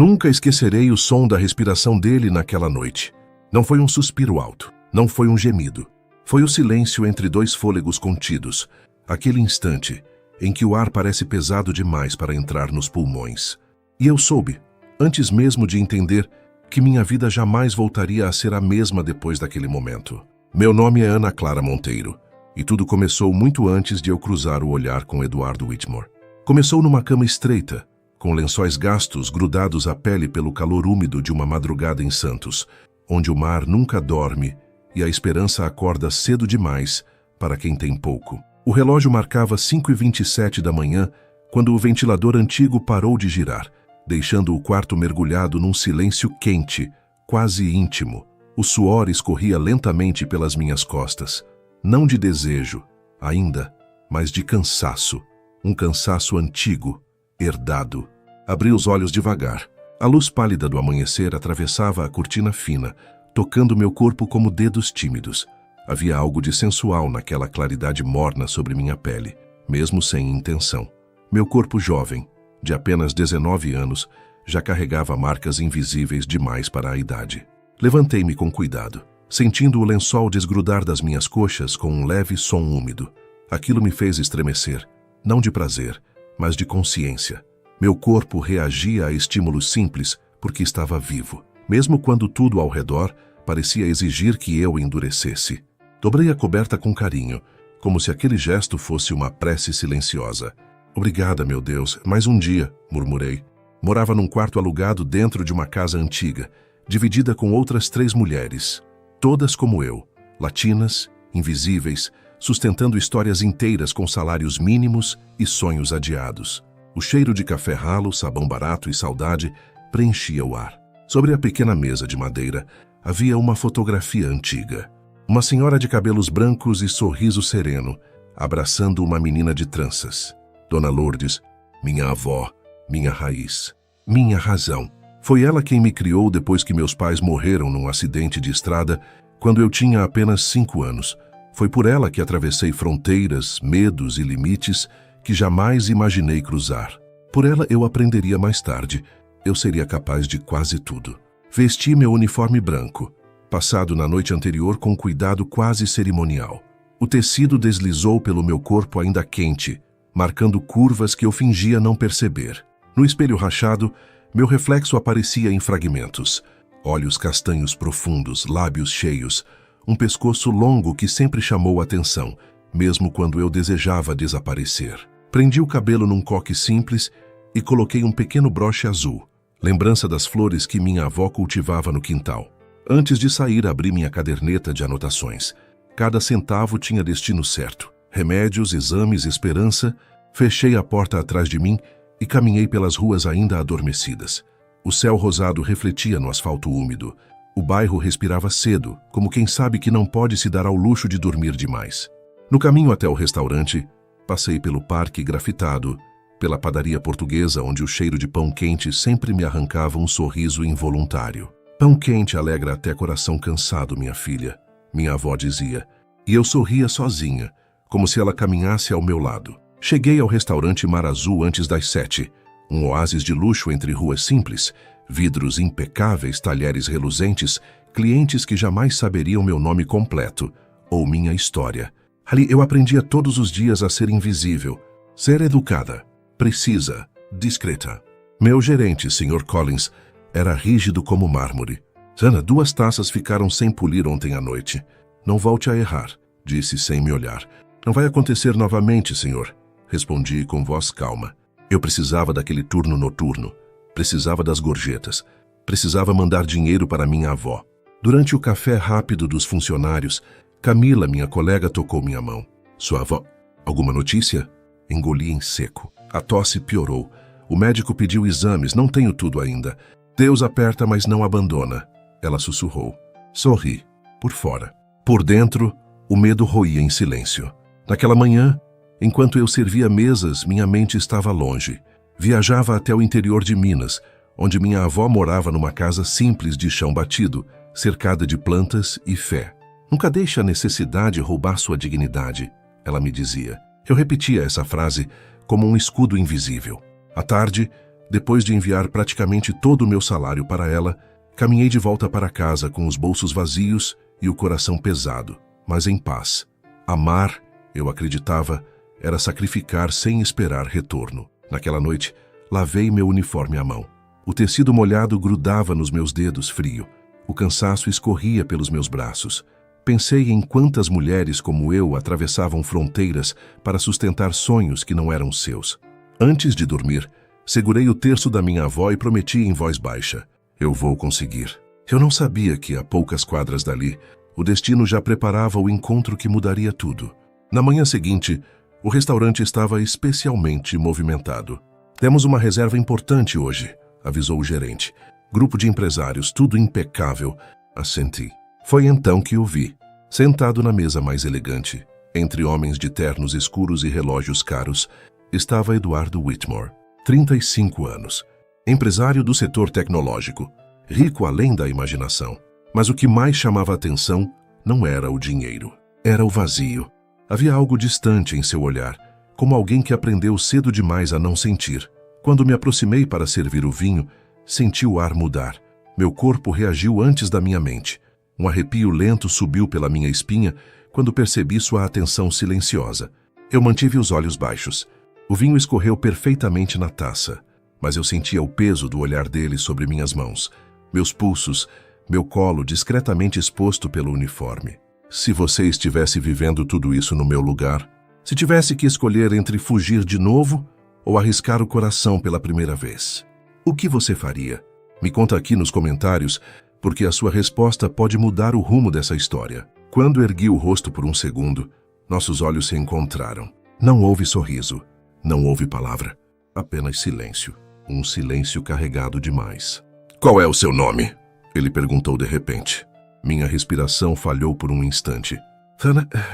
Nunca esquecerei o som da respiração dele naquela noite. Não foi um suspiro alto, não foi um gemido. Foi o silêncio entre dois fôlegos contidos, aquele instante em que o ar parece pesado demais para entrar nos pulmões. E eu soube, antes mesmo de entender, que minha vida jamais voltaria a ser a mesma depois daquele momento. Meu nome é Ana Clara Monteiro, e tudo começou muito antes de eu cruzar o olhar com Eduardo Whitmore. Começou numa cama estreita, com lençóis gastos grudados à pele pelo calor úmido de uma madrugada em Santos, onde o mar nunca dorme e a esperança acorda cedo demais para quem tem pouco. O relógio marcava 5h27 da manhã quando o ventilador antigo parou de girar, deixando o quarto mergulhado num silêncio quente, quase íntimo. O suor escorria lentamente pelas minhas costas, não de desejo, ainda, mas de cansaço. Um cansaço antigo, herdado. Abri os olhos devagar. A luz pálida do amanhecer atravessava a cortina fina, tocando meu corpo como dedos tímidos. Havia algo de sensual naquela claridade morna sobre minha pele, mesmo sem intenção. Meu corpo jovem, de apenas 19 anos, já carregava marcas invisíveis demais para a idade. Levantei-me com cuidado, sentindo o lençol desgrudar das minhas coxas com um leve som úmido. Aquilo me fez estremecer, não de prazer, mas de consciência. Meu corpo reagia a estímulos simples porque estava vivo, mesmo quando tudo ao redor parecia exigir que eu endurecesse. Dobrei a coberta com carinho, como se aquele gesto fosse uma prece silenciosa. Obrigada, meu Deus, mais um dia, murmurei. Morava num quarto alugado dentro de uma casa antiga, dividida com outras 3 mulheres, todas como eu, latinas, invisíveis, sustentando histórias inteiras com salários mínimos e sonhos adiados. O cheiro de café ralo, sabão barato e saudade preenchia o ar. Sobre a pequena mesa de madeira havia uma fotografia antiga. Uma senhora de cabelos brancos e sorriso sereno, abraçando uma menina de tranças. Dona Lourdes, minha avó, minha raiz, minha razão. Foi ela quem me criou depois que meus pais morreram num acidente de estrada quando eu tinha apenas 5 anos. Foi por ela que atravessei fronteiras, medos e limites que jamais imaginei cruzar. Por ela eu aprenderia mais tarde. Eu seria capaz de quase tudo. Vesti meu uniforme branco, passado na noite anterior com cuidado quase cerimonial. O tecido deslizou pelo meu corpo ainda quente, marcando curvas que eu fingia não perceber. No espelho rachado, meu reflexo aparecia em fragmentos. Olhos castanhos profundos, lábios cheios, um pescoço longo que sempre chamou atenção, mesmo quando eu desejava desaparecer. Prendi o cabelo num coque simples e coloquei um pequeno broche azul, lembrança das flores que minha avó cultivava no quintal. Antes de sair, abri minha caderneta de anotações. Cada centavo tinha destino certo. Remédios, exames, esperança. Fechei a porta atrás de mim e caminhei pelas ruas ainda adormecidas. O céu rosado refletia no asfalto úmido. O bairro respirava cedo, como quem sabe que não pode se dar ao luxo de dormir demais. No caminho até o restaurante, passei pelo parque grafitado, pela padaria portuguesa onde o cheiro de pão quente sempre me arrancava um sorriso involuntário. Pão quente alegra até coração cansado, minha filha, minha avó dizia, e eu sorria sozinha, como se ela caminhasse ao meu lado. Cheguei ao restaurante Mar Azul antes das 7, um oásis de luxo entre ruas simples, vidros impecáveis, talheres reluzentes, clientes que jamais saberiam meu nome completo ou minha história. Ali eu aprendia todos os dias a ser invisível, ser educada, precisa, discreta. Meu gerente, Sr. Collins, era rígido como mármore. Ana, 2 taças ficaram sem polir ontem à noite. Não volte a errar, disse sem me olhar. Não vai acontecer novamente, senhor, respondi com voz calma. Eu precisava daquele turno noturno. Precisava das gorjetas. Precisava mandar dinheiro para minha avó. Durante o café rápido dos funcionários, Camila, minha colega, tocou minha mão. Sua avó... Alguma notícia? Engoli em seco. A tosse piorou. O médico pediu exames. Não tenho tudo ainda. Deus aperta, mas não abandona. Ela sussurrou. Sorri. Por fora. Por dentro, o medo roía em silêncio. Naquela manhã, enquanto eu servia mesas, minha mente estava longe. Viajava até o interior de Minas, onde minha avó morava numa casa simples de chão batido, cercada de plantas e fé. Nunca deixe a necessidade roubar sua dignidade, ela me dizia. Eu repetia essa frase como um escudo invisível. À tarde, Depois de enviar praticamente todo o meu salário para ela, caminhei de volta para casa com os bolsos vazios e o coração pesado, mas em paz. Amar, eu acreditava, era sacrificar sem esperar retorno. Naquela noite, lavei meu uniforme à mão. O tecido molhado grudava nos meus dedos frio. O cansaço escorria pelos meus braços. Pensei em quantas mulheres como eu atravessavam fronteiras para sustentar sonhos que não eram seus. Antes de dormir, segurei o terço da minha avó e prometi em voz baixa: eu vou conseguir. Eu não sabia que, a poucas quadras dali, o destino já preparava o encontro que mudaria tudo. Na manhã seguinte, o restaurante estava especialmente movimentado. Temos uma reserva importante hoje, avisou o gerente. Grupo de empresários, tudo impecável. Assenti. Foi então que o vi, sentado na mesa mais elegante, entre homens de ternos escuros e relógios caros, estava Eduardo Whitmore, 35 anos, empresário do setor tecnológico, rico além da imaginação. Mas o que mais chamava a atenção não era o dinheiro, era o vazio. Havia algo distante em seu olhar, como alguém que aprendeu cedo demais a não sentir. Quando me aproximei para servir o vinho, senti o ar mudar. Meu corpo reagiu antes da minha mente. Um arrepio lento subiu pela minha espinha quando percebi sua atenção silenciosa. Eu mantive os olhos baixos. O vinho escorreu perfeitamente na taça, mas eu sentia o peso do olhar dele sobre minhas mãos, meus pulsos, meu colo discretamente exposto pelo uniforme. Se você estivesse vivendo tudo isso no meu lugar, se tivesse que escolher entre fugir de novo ou arriscar o coração pela primeira vez, o que você faria? Me conta aqui nos comentários, porque a sua resposta pode mudar o rumo dessa história. Quando ergui o rosto por um segundo, nossos olhos se encontraram. Não houve sorriso, não houve palavra, apenas silêncio. Um silêncio carregado demais. Qual é o seu nome? Ele perguntou de repente. Minha respiração falhou por um instante.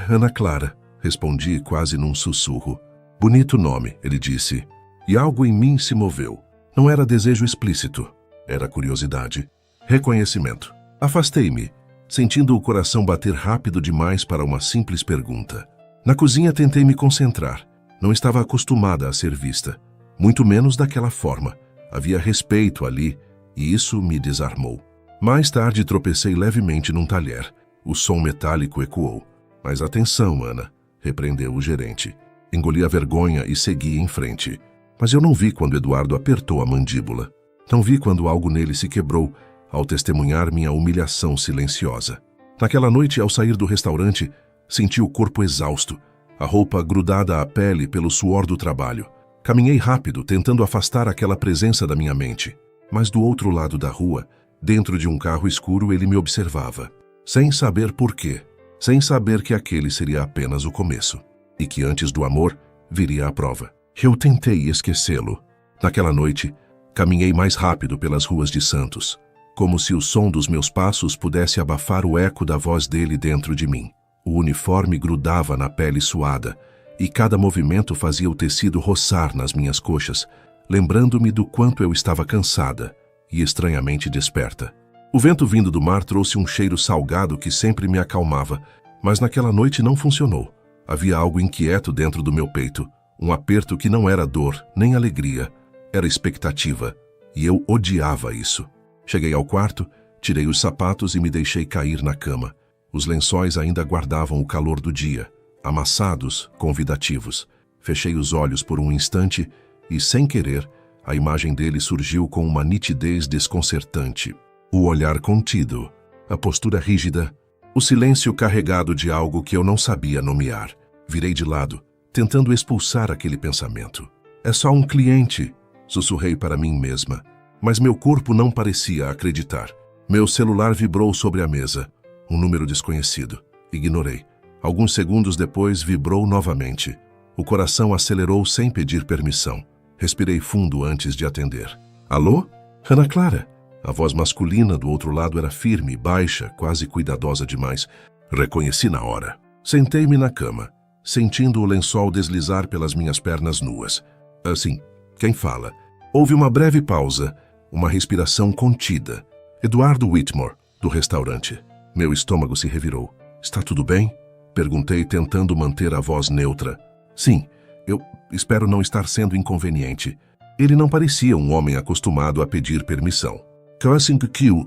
Ana Clara, respondi quase num sussurro. Bonito nome, ele disse. E algo em mim se moveu. Não era desejo explícito, era curiosidade. Reconhecimento. Afastei-me, sentindo o coração bater rápido demais para uma simples pergunta. Na cozinha tentei me concentrar. Não estava acostumada a ser vista, muito menos daquela forma. Havia respeito ali, e isso me desarmou. Mais tarde tropecei levemente num talher. O som metálico ecoou. Mas atenção, Ana, repreendeu o gerente. Engoli a vergonha e segui em frente. Mas eu não vi quando Eduardo apertou a mandíbula. Não vi quando algo nele se quebrou, ao testemunhar minha humilhação silenciosa. Naquela noite, ao sair do restaurante, senti o corpo exausto, a roupa grudada à pele pelo suor do trabalho. Caminhei rápido, tentando afastar aquela presença da minha mente. Mas do outro lado da rua, dentro de um carro escuro, ele me observava. Sem saber por quê. Sem saber que aquele seria apenas o começo. E que antes do amor, viria a prova. Eu tentei esquecê-lo. Naquela noite, caminhei mais rápido pelas ruas de Santos, como se o som dos meus passos pudesse abafar o eco da voz dele dentro de mim. O uniforme grudava na pele suada, e cada movimento fazia o tecido roçar nas minhas coxas, lembrando-me do quanto eu estava cansada e estranhamente desperta. O vento vindo do mar trouxe um cheiro salgado que sempre me acalmava, mas naquela noite não funcionou. Havia algo inquieto dentro do meu peito, um aperto que não era dor nem alegria, era expectativa, e eu odiava isso. Cheguei ao quarto, tirei os sapatos e me deixei cair na cama. Os lençóis ainda guardavam o calor do dia, amassados, convidativos. Fechei os olhos por um instante e, sem querer, a imagem dele surgiu com uma nitidez desconcertante. O olhar contido, a postura rígida, o silêncio carregado de algo que eu não sabia nomear. Virei de lado, tentando expulsar aquele pensamento. É só um cliente, sussurrei para mim mesma. Mas meu corpo não parecia acreditar. Meu celular vibrou sobre a mesa. Um número desconhecido. Ignorei. Alguns segundos depois, vibrou novamente. O coração acelerou sem pedir permissão. Respirei fundo antes de atender. Alô? Ana Clara? A voz masculina do outro lado era firme, baixa, quase cuidadosa demais. Reconheci na hora. Sentei-me na cama, sentindo o lençol deslizar pelas minhas pernas nuas. Assim, quem fala? Houve uma breve pausa, uma respiração contida. Eduardo Whitmore, do restaurante. Meu estômago se revirou. Está tudo bem? Perguntei, tentando manter a voz neutra. Sim, eu espero não estar sendo inconveniente. Ele não parecia um homem acostumado a pedir permissão.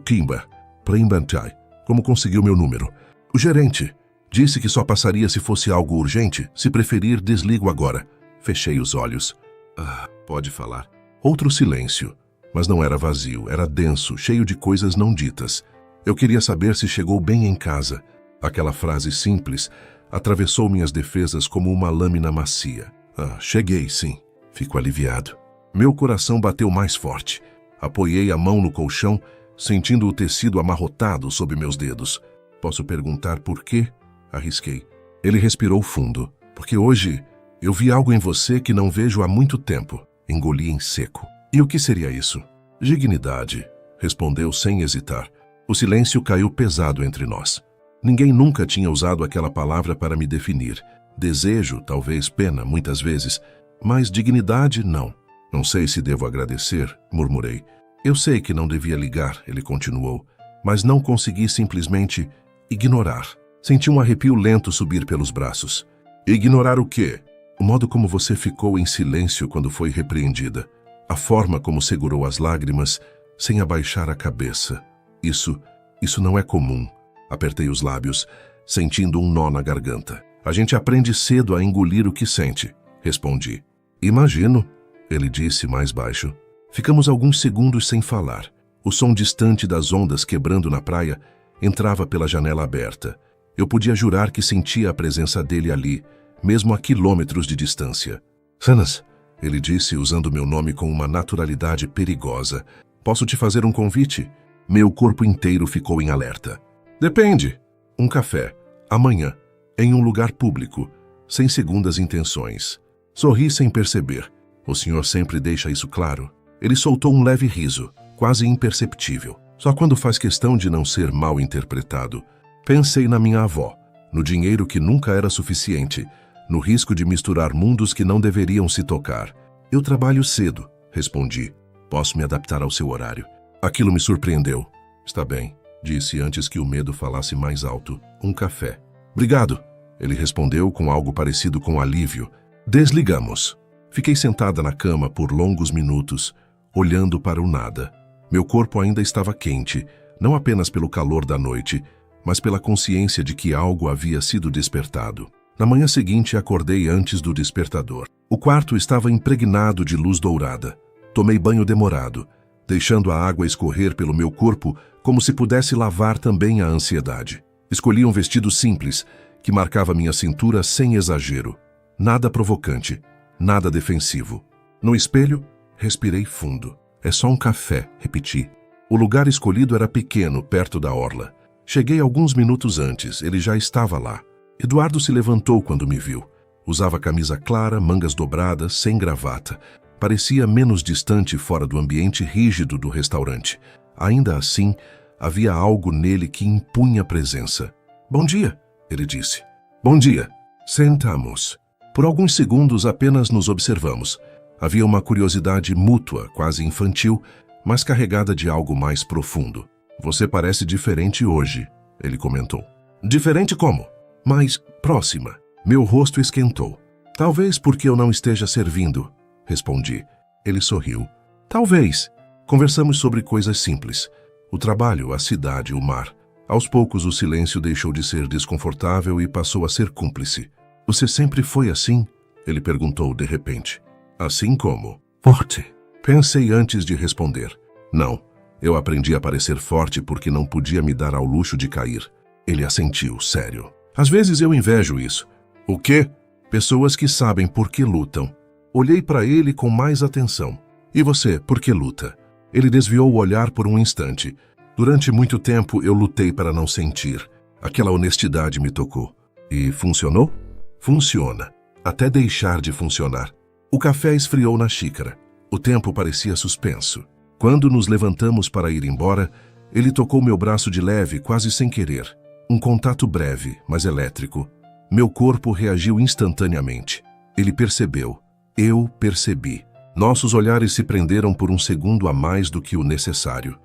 Kimba, como conseguiu meu número? O gerente disse que só passaria se fosse algo urgente. Se preferir, desligo agora. Fechei os olhos. Pode falar. Outro silêncio. Mas não era vazio, era denso, cheio de coisas não ditas. Eu queria saber se chegou bem em casa. Aquela frase simples atravessou minhas defesas como uma lâmina macia. Cheguei, sim. Fico aliviado. Meu coração bateu mais forte. Apoiei a mão no colchão, sentindo o tecido amarrotado sob meus dedos. Posso perguntar por quê? Arrisquei. Ele respirou fundo. Porque hoje eu vi algo em você que não vejo há muito tempo. Engoli em seco. E o que seria isso? Dignidade, respondeu sem hesitar. O silêncio caiu pesado entre nós. Ninguém nunca tinha usado aquela palavra para me definir. Desejo, talvez pena, muitas vezes, mas dignidade, não. Não sei se devo agradecer, murmurei. Eu sei que não devia ligar, ele continuou, mas não consegui simplesmente ignorar. Senti um arrepio lento subir pelos braços. Ignorar o quê? O modo como você ficou em silêncio quando foi repreendida. A forma como segurou as lágrimas sem abaixar a cabeça. Isso não é comum. Apertei os lábios, sentindo um nó na garganta. A gente aprende cedo a engolir o que sente, respondi. Imagino, ele disse mais baixo. Ficamos alguns segundos sem falar. O som distante das ondas quebrando na praia entrava pela janela aberta. Eu podia jurar que sentia a presença dele ali, mesmo a quilômetros de distância. Sanas, ele disse usando meu nome com uma naturalidade perigosa. Posso te fazer um convite? Meu corpo inteiro ficou em alerta. Depende. Um café. Amanhã. Em um lugar público. Sem segundas intenções. Sorri sem perceber. O senhor sempre deixa isso claro. Ele soltou um leve riso, quase imperceptível. Só quando faz questão de não ser mal interpretado. Pensei na minha avó, no dinheiro que nunca era suficiente, no risco de misturar mundos que não deveriam se tocar. Eu trabalho cedo, respondi. Posso me adaptar ao seu horário. Aquilo me surpreendeu. Está bem, disse antes que o medo falasse mais alto. Um café. Obrigado, ele respondeu com algo parecido com alívio. Desligamos. Fiquei sentada na cama por longos minutos, olhando para o nada. Meu corpo ainda estava quente, não apenas pelo calor da noite, mas pela consciência de que algo havia sido despertado. Na manhã seguinte, acordei antes do despertador. O quarto estava impregnado de luz dourada. Tomei banho demorado, deixando a água escorrer pelo meu corpo como se pudesse lavar também a ansiedade. Escolhi um vestido simples, que marcava minha cintura sem exagero. Nada provocante, nada defensivo. No espelho, respirei fundo. É só um café, repeti. O lugar escolhido era pequeno, perto da orla. Cheguei alguns minutos antes, ele já estava lá. Eduardo se levantou quando me viu. Usava camisa clara, mangas dobradas, sem gravata. Parecia menos distante fora do ambiente rígido do restaurante. Ainda assim, havia algo nele que impunha presença. Bom dia, ele disse. Bom dia. Sentamos. Por alguns segundos apenas nos observamos. Havia uma curiosidade mútua, quase infantil, mas carregada de algo mais profundo. Você parece diferente hoje, ele comentou. Diferente como? Mais próxima. Meu rosto esquentou. Talvez porque eu não esteja servindo, respondi. Ele sorriu. Talvez. Conversamos sobre coisas simples. O trabalho, a cidade, o mar. Aos poucos o silêncio deixou de ser desconfortável e passou a ser cúmplice. Você sempre foi assim? Ele perguntou de repente. Assim como? Forte. Pensei antes de responder. Não. Eu aprendi a parecer forte porque não podia me dar ao luxo de cair. Ele assentiu, sério. Às vezes eu invejo isso. O quê? Pessoas que sabem por que lutam. Olhei para ele com mais atenção. E você, por que luta? Ele desviou o olhar por um instante. Durante muito tempo eu lutei para não sentir. Aquela honestidade me tocou. E funcionou? Funciona. Até deixar de funcionar. O café esfriou na xícara. O tempo parecia suspenso. Quando nos levantamos para ir embora, ele tocou meu braço de leve, quase sem querer. Um contato breve, mas elétrico. Meu corpo reagiu instantaneamente. Ele percebeu. Eu percebi. Nossos olhares se prenderam por um segundo a mais do que o necessário.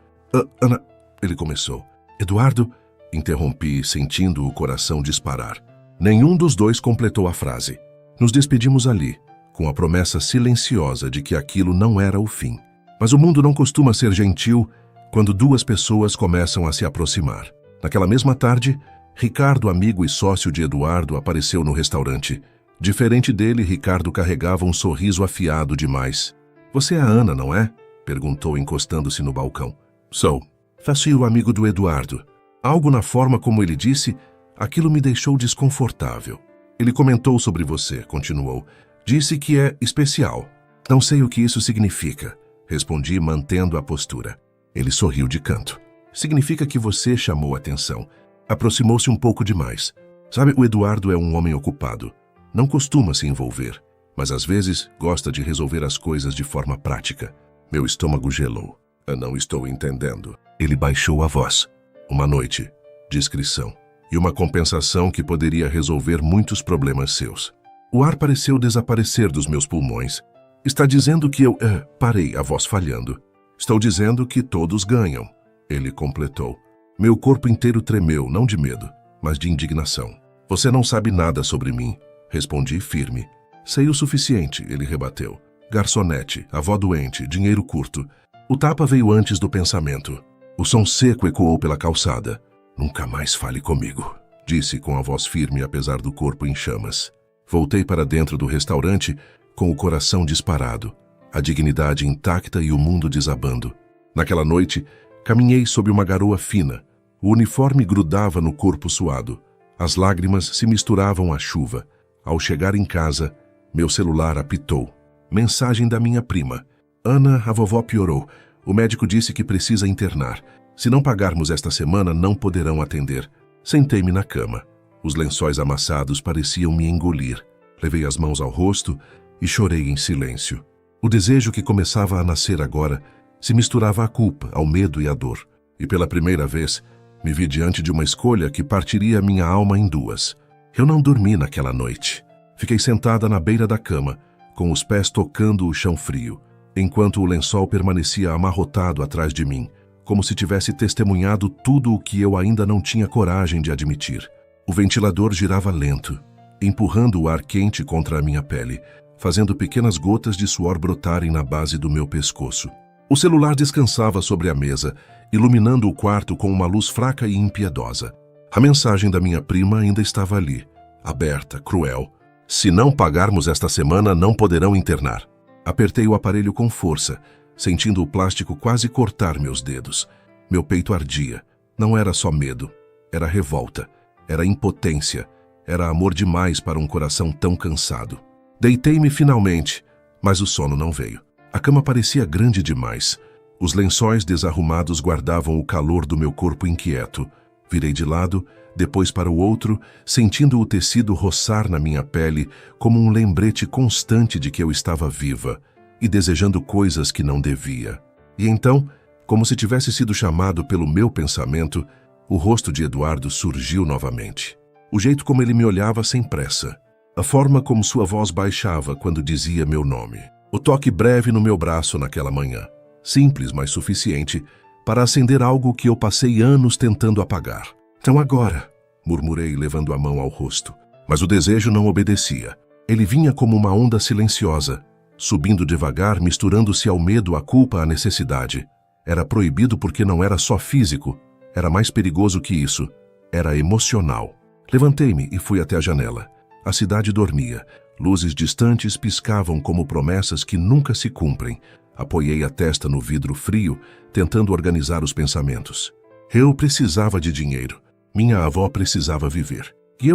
Ana, ele começou. Eduardo, interrompi, sentindo o coração disparar. Nenhum dos dois completou a frase. Nos despedimos ali, com a promessa silenciosa de que aquilo não era o fim. Mas o mundo não costuma ser gentil quando duas pessoas começam a se aproximar. Naquela mesma tarde, Ricardo, amigo e sócio de Eduardo, apareceu no restaurante. Diferente dele, Ricardo carregava um sorriso afiado demais. "Você é a Ana, não é?" perguntou, encostando-se no balcão. "Sou. Faço o amigo do Eduardo." Algo na forma como ele disse, aquilo me deixou desconfortável. "Ele comentou sobre você", continuou. "Disse que é especial." "Não sei o que isso significa", respondi, mantendo a postura. Ele sorriu de canto. "Significa que você chamou a atenção." Aproximou-se um pouco demais. "Sabe, o Eduardo é um homem ocupado. Não costuma se envolver, mas às vezes gosta de resolver as coisas de forma prática." Meu estômago gelou. "Eu não estou entendendo." Ele baixou a voz. "Uma noite, discrição e uma compensação que poderia resolver muitos problemas seus." O ar pareceu desaparecer dos meus pulmões. "Está dizendo que eu..." Parei, a voz falhando. "Estou dizendo que todos ganham", ele completou. Meu corpo inteiro tremeu, não de medo, mas de indignação. "Você não sabe nada sobre mim", respondi firme. "Sei o suficiente", ele rebateu. "Garçonete, avó doente, dinheiro curto." O tapa veio antes do pensamento. O som seco ecoou pela calçada. "Nunca mais fale comigo", disse com a voz firme apesar do corpo em chamas. Voltei para dentro do restaurante com o coração disparado, a dignidade intacta e o mundo desabando. Naquela noite, caminhei sob uma garoa fina. O uniforme grudava no corpo suado. As lágrimas se misturavam à chuva. Ao chegar em casa, meu celular apitou. Mensagem da minha prima. "Ana, a vovó piorou. O médico disse que precisa internar. Se não pagarmos esta semana, não poderão atender." Sentei-me na cama. Os lençóis amassados pareciam me engolir. Levei as mãos ao rosto e chorei em silêncio. O desejo que começava a nascer agora se misturava à culpa, ao medo e à dor. E pela primeira vez, me vi diante de uma escolha que partiria minha alma em duas. Eu não dormi naquela noite. Fiquei sentada na beira da cama, com os pés tocando o chão frio, enquanto o lençol permanecia amarrotado atrás de mim, como se tivesse testemunhado tudo o que eu ainda não tinha coragem de admitir. O ventilador girava lento, empurrando o ar quente contra a minha pele, fazendo pequenas gotas de suor brotarem na base do meu pescoço. O celular descansava sobre a mesa, iluminando o quarto com uma luz fraca e impiedosa. A mensagem da minha prima ainda estava ali, aberta, cruel. "Se não pagarmos esta semana, não poderão internar." Apertei o aparelho com força, sentindo o plástico quase cortar meus dedos. Meu peito ardia. Não era só medo, era revolta, era impotência, era amor demais para um coração tão cansado. Deitei-me finalmente, mas o sono não veio. A cama parecia grande demais. Os lençóis desarrumados guardavam o calor do meu corpo inquieto. Virei de lado, depois para o outro, sentindo o tecido roçar na minha pele como um lembrete constante de que eu estava viva e desejando coisas que não devia. E então, como se tivesse sido chamado pelo meu pensamento, o rosto de Eduardo surgiu novamente. O jeito como ele me olhava sem pressa. A forma como sua voz baixava quando dizia meu nome. O toque breve no meu braço naquela manhã. Simples, mas suficiente para acender algo que eu passei anos tentando apagar. "Então agora", murmurei, levando a mão ao rosto. Mas o desejo não obedecia. Ele vinha como uma onda silenciosa, subindo devagar, misturando-se ao medo, à culpa, à necessidade. Era proibido porque não era só físico, era mais perigoso que isso. Era emocional. Levantei-me e fui até a janela. A cidade dormia. Luzes distantes piscavam como promessas que nunca se cumprem. Apoiei a testa no vidro frio, tentando organizar os pensamentos. Eu precisava de dinheiro. Minha avó precisava viver. E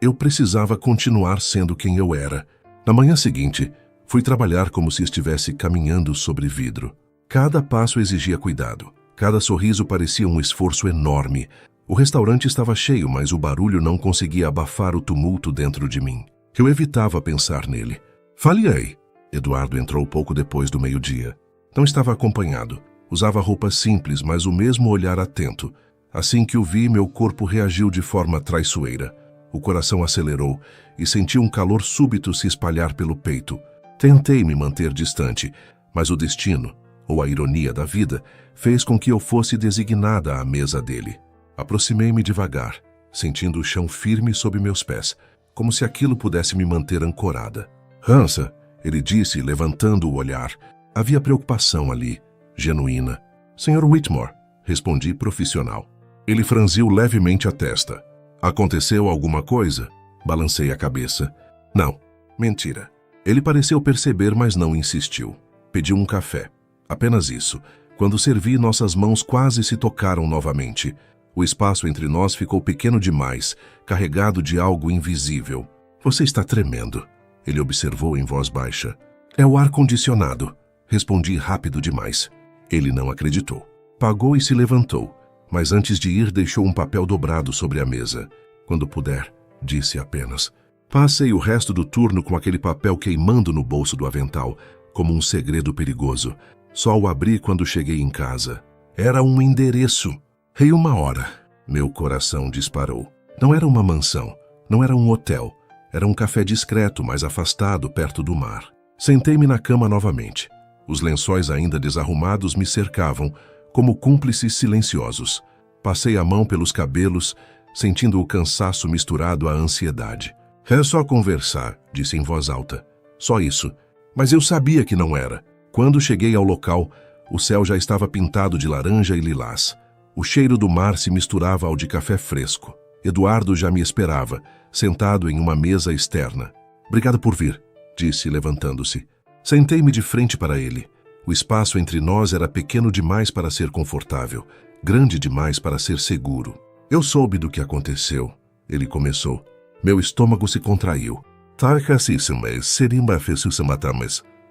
eu precisava continuar sendo quem eu era. Na manhã seguinte, fui trabalhar como se estivesse caminhando sobre vidro. Cada passo exigia cuidado. Cada sorriso parecia um esforço enorme. O restaurante estava cheio, mas o barulho não conseguia abafar o tumulto dentro de mim. Eu evitava pensar nele. "Falhei." Eduardo entrou pouco depois do meio-dia. Não estava acompanhado. Usava roupas simples, mas o mesmo olhar atento. Assim que o vi, meu corpo reagiu de forma traiçoeira. O coração acelerou e senti um calor súbito se espalhar pelo peito. Tentei me manter distante, mas o destino, ou a ironia da vida, fez com que eu fosse designada à mesa dele. Aproximei-me devagar, sentindo o chão firme sob meus pés, como se aquilo pudesse me manter ancorada. "Hansa", ele disse, levantando o olhar. Havia preocupação ali, genuína. Sr. Whitmore, respondi profissional. Ele franziu levemente a testa. Aconteceu alguma coisa? Balancei a cabeça. Não, mentira. Ele pareceu perceber, mas não insistiu. Pediu um café. Apenas isso. Quando servi, nossas mãos quase se tocaram novamente. O espaço entre nós ficou pequeno demais, carregado de algo invisível. Você está tremendo, ele observou em voz baixa. É o ar-condicionado, respondi rápido demais. Ele não acreditou. Pagou e se levantou, mas antes de ir deixou um papel dobrado sobre a mesa. Quando puder, disse apenas. Passei o resto do turno com aquele papel queimando no bolso do avental, como um segredo perigoso. Só o abri quando cheguei em casa. Era um endereço. Rei 1 hora. Meu coração disparou. Não era uma mansão, não era um hotel. Era um café discreto, mais afastado, perto do mar. Sentei-me na cama novamente. Os lençóis ainda desarrumados me cercavam, como cúmplices silenciosos. Passei a mão pelos cabelos, sentindo o cansaço misturado à ansiedade. É só conversar, disse em voz alta. Só isso. Mas eu sabia que não era. Quando cheguei ao local, o céu já estava pintado de laranja e lilás. O cheiro do mar se misturava ao de café fresco. Eduardo já me esperava, sentado em uma mesa externa. Obrigado por vir, disse, levantando-se. Sentei-me de frente para ele. O espaço entre nós era pequeno demais para ser confortável, grande demais para ser seguro. Eu soube do que aconteceu, ele começou. Meu estômago se contraiu.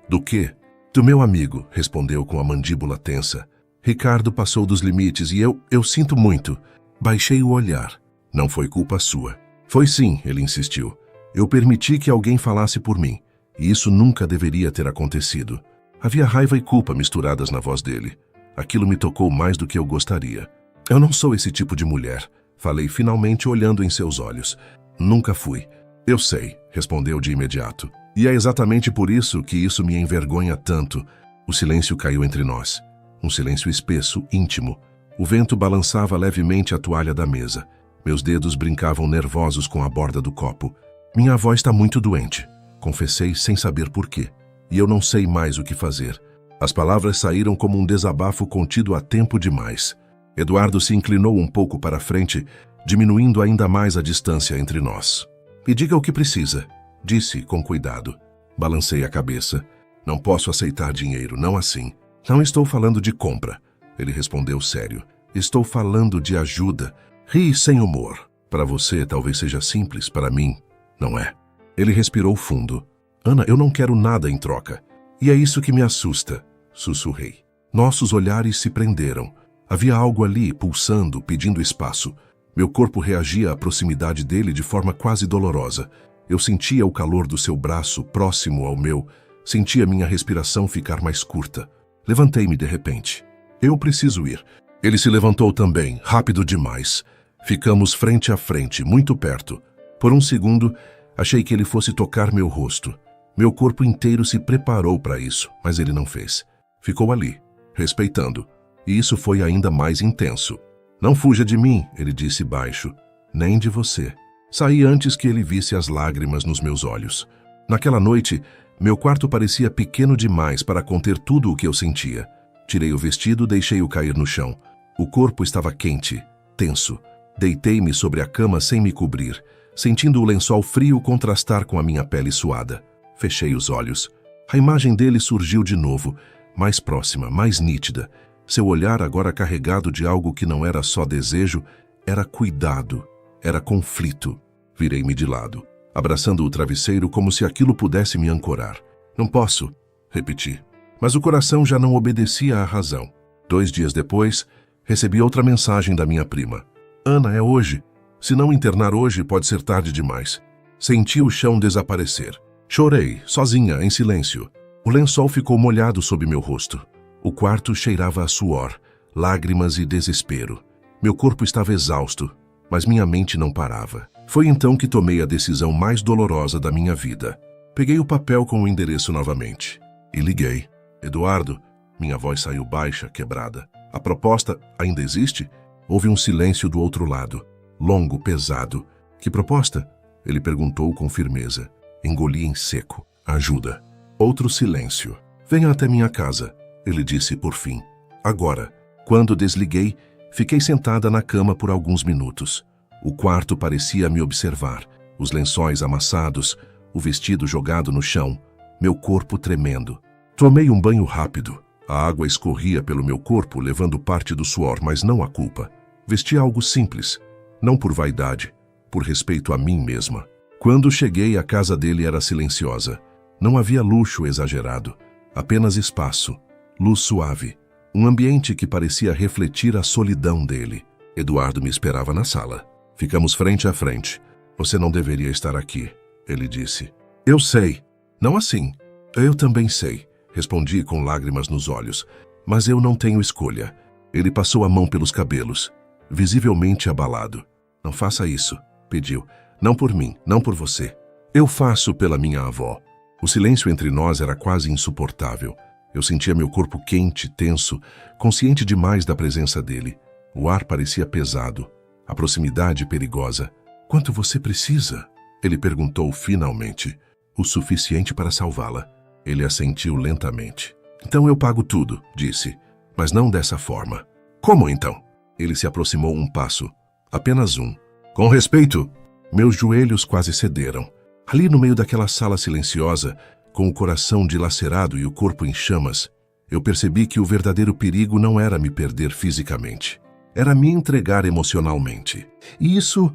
Do quê? Do meu amigo, respondeu com a mandíbula tensa. Ricardo passou dos limites e eu sinto muito. Baixei o olhar. Não foi culpa sua. Foi sim, ele insistiu. Eu permiti que alguém falasse por mim, e isso nunca deveria ter acontecido. Havia raiva e culpa misturadas na voz dele. Aquilo me tocou mais do que eu gostaria. Eu não sou esse tipo de mulher, falei finalmente olhando em seus olhos. Nunca fui. Eu sei, respondeu de imediato. E é exatamente por isso que isso me envergonha tanto. O silêncio caiu entre nós. Um silêncio espesso, íntimo. O vento balançava levemente a toalha da mesa. Meus dedos brincavam nervosos com a borda do copo. Minha avó está muito doente, confessei sem saber por quê. E eu não sei mais o que fazer. As palavras saíram como um desabafo contido a tempo demais. Eduardo se inclinou um pouco para a frente, diminuindo ainda mais a distância entre nós. Me diga o que precisa, disse com cuidado. Balancei a cabeça. Não posso aceitar dinheiro, não assim. Não estou falando de compra, ele respondeu sério. Estou falando de ajuda. Ri sem humor. Para você talvez seja simples, para mim, não é. Ele respirou fundo. Ana, eu não quero nada em troca. E é isso que me assusta, sussurrei. Nossos olhares se prenderam. Havia algo ali, pulsando, pedindo espaço. Meu corpo reagia à proximidade dele de forma quase dolorosa. Eu sentia o calor do seu braço próximo ao meu. Sentia minha respiração ficar mais curta. Levantei-me de repente. Eu preciso ir. Ele se levantou também, rápido demais. Ficamos frente a frente, muito perto. Por um segundo, achei que ele fosse tocar meu rosto. Meu corpo inteiro se preparou para isso, mas ele não fez. Ficou ali, respeitando. E isso foi ainda mais intenso. Não fuja de mim, ele disse baixo. Nem de você. Saí antes que ele visse as lágrimas nos meus olhos. Naquela noite, meu quarto parecia pequeno demais para conter tudo o que eu sentia. Tirei o vestido, deixei-o cair no chão. O corpo estava quente, tenso. Deitei-me sobre a cama sem me cobrir, sentindo o lençol frio contrastar com a minha pele suada. Fechei os olhos. A imagem dele surgiu de novo, mais próxima, mais nítida. Seu olhar agora carregado de algo que não era só desejo, era cuidado, era conflito. Virei-me de lado, abraçando o travesseiro como se aquilo pudesse me ancorar. Não posso, repeti. Mas o coração já não obedecia à razão. 2 dias depois, recebi outra mensagem da minha prima. Ana, é hoje. Se não internar hoje, pode ser tarde demais. Senti o chão desaparecer. Chorei, sozinha, em silêncio. O lençol ficou molhado sob meu rosto. O quarto cheirava a suor, lágrimas e desespero. Meu corpo estava exausto, mas minha mente não parava. Foi então que tomei a decisão mais dolorosa da minha vida. Peguei o papel com o endereço novamente e liguei. Eduardo, minha voz saiu baixa, quebrada. A proposta ainda existe? Houve um silêncio do outro lado, longo, pesado. Que proposta? Ele perguntou com firmeza. Engoli em seco. Ajuda. Outro silêncio. Venha até minha casa, ele disse por fim. Agora. Quando desliguei, fiquei sentada na cama por alguns minutos. O quarto parecia me observar. Os lençóis amassados, o vestido jogado no chão, meu corpo tremendo. Tomei um banho rápido. A água escorria pelo meu corpo, levando parte do suor, mas não a culpa. Vesti algo simples, não por vaidade, por respeito a mim mesma. Quando cheguei, a casa dele era silenciosa. Não havia luxo exagerado, apenas espaço, luz suave. Um ambiente que parecia refletir a solidão dele. Eduardo me esperava na sala. Ficamos frente a frente. Você não deveria estar aqui, ele disse. Eu sei. Não assim. Eu também sei, respondi com lágrimas nos olhos. Mas eu não tenho escolha. Ele passou a mão pelos cabelos, visivelmente abalado. Não faça isso, pediu. Não por mim, não por você. Eu faço pela minha avó. O silêncio entre nós era quase insuportável. Eu sentia meu corpo quente, tenso, consciente demais da presença dele. O ar parecia pesado, a proximidade perigosa. Quanto você precisa? Ele perguntou finalmente. O suficiente para salvá-la. Ele assentiu lentamente. Então eu pago tudo, disse, mas não dessa forma. Como então? Ele se aproximou um passo, apenas um. Com respeito. Meus joelhos quase cederam. Ali no meio daquela sala silenciosa, com o coração dilacerado e o corpo em chamas, eu percebi que o verdadeiro perigo não era me perder fisicamente. Era me entregar emocionalmente. E isso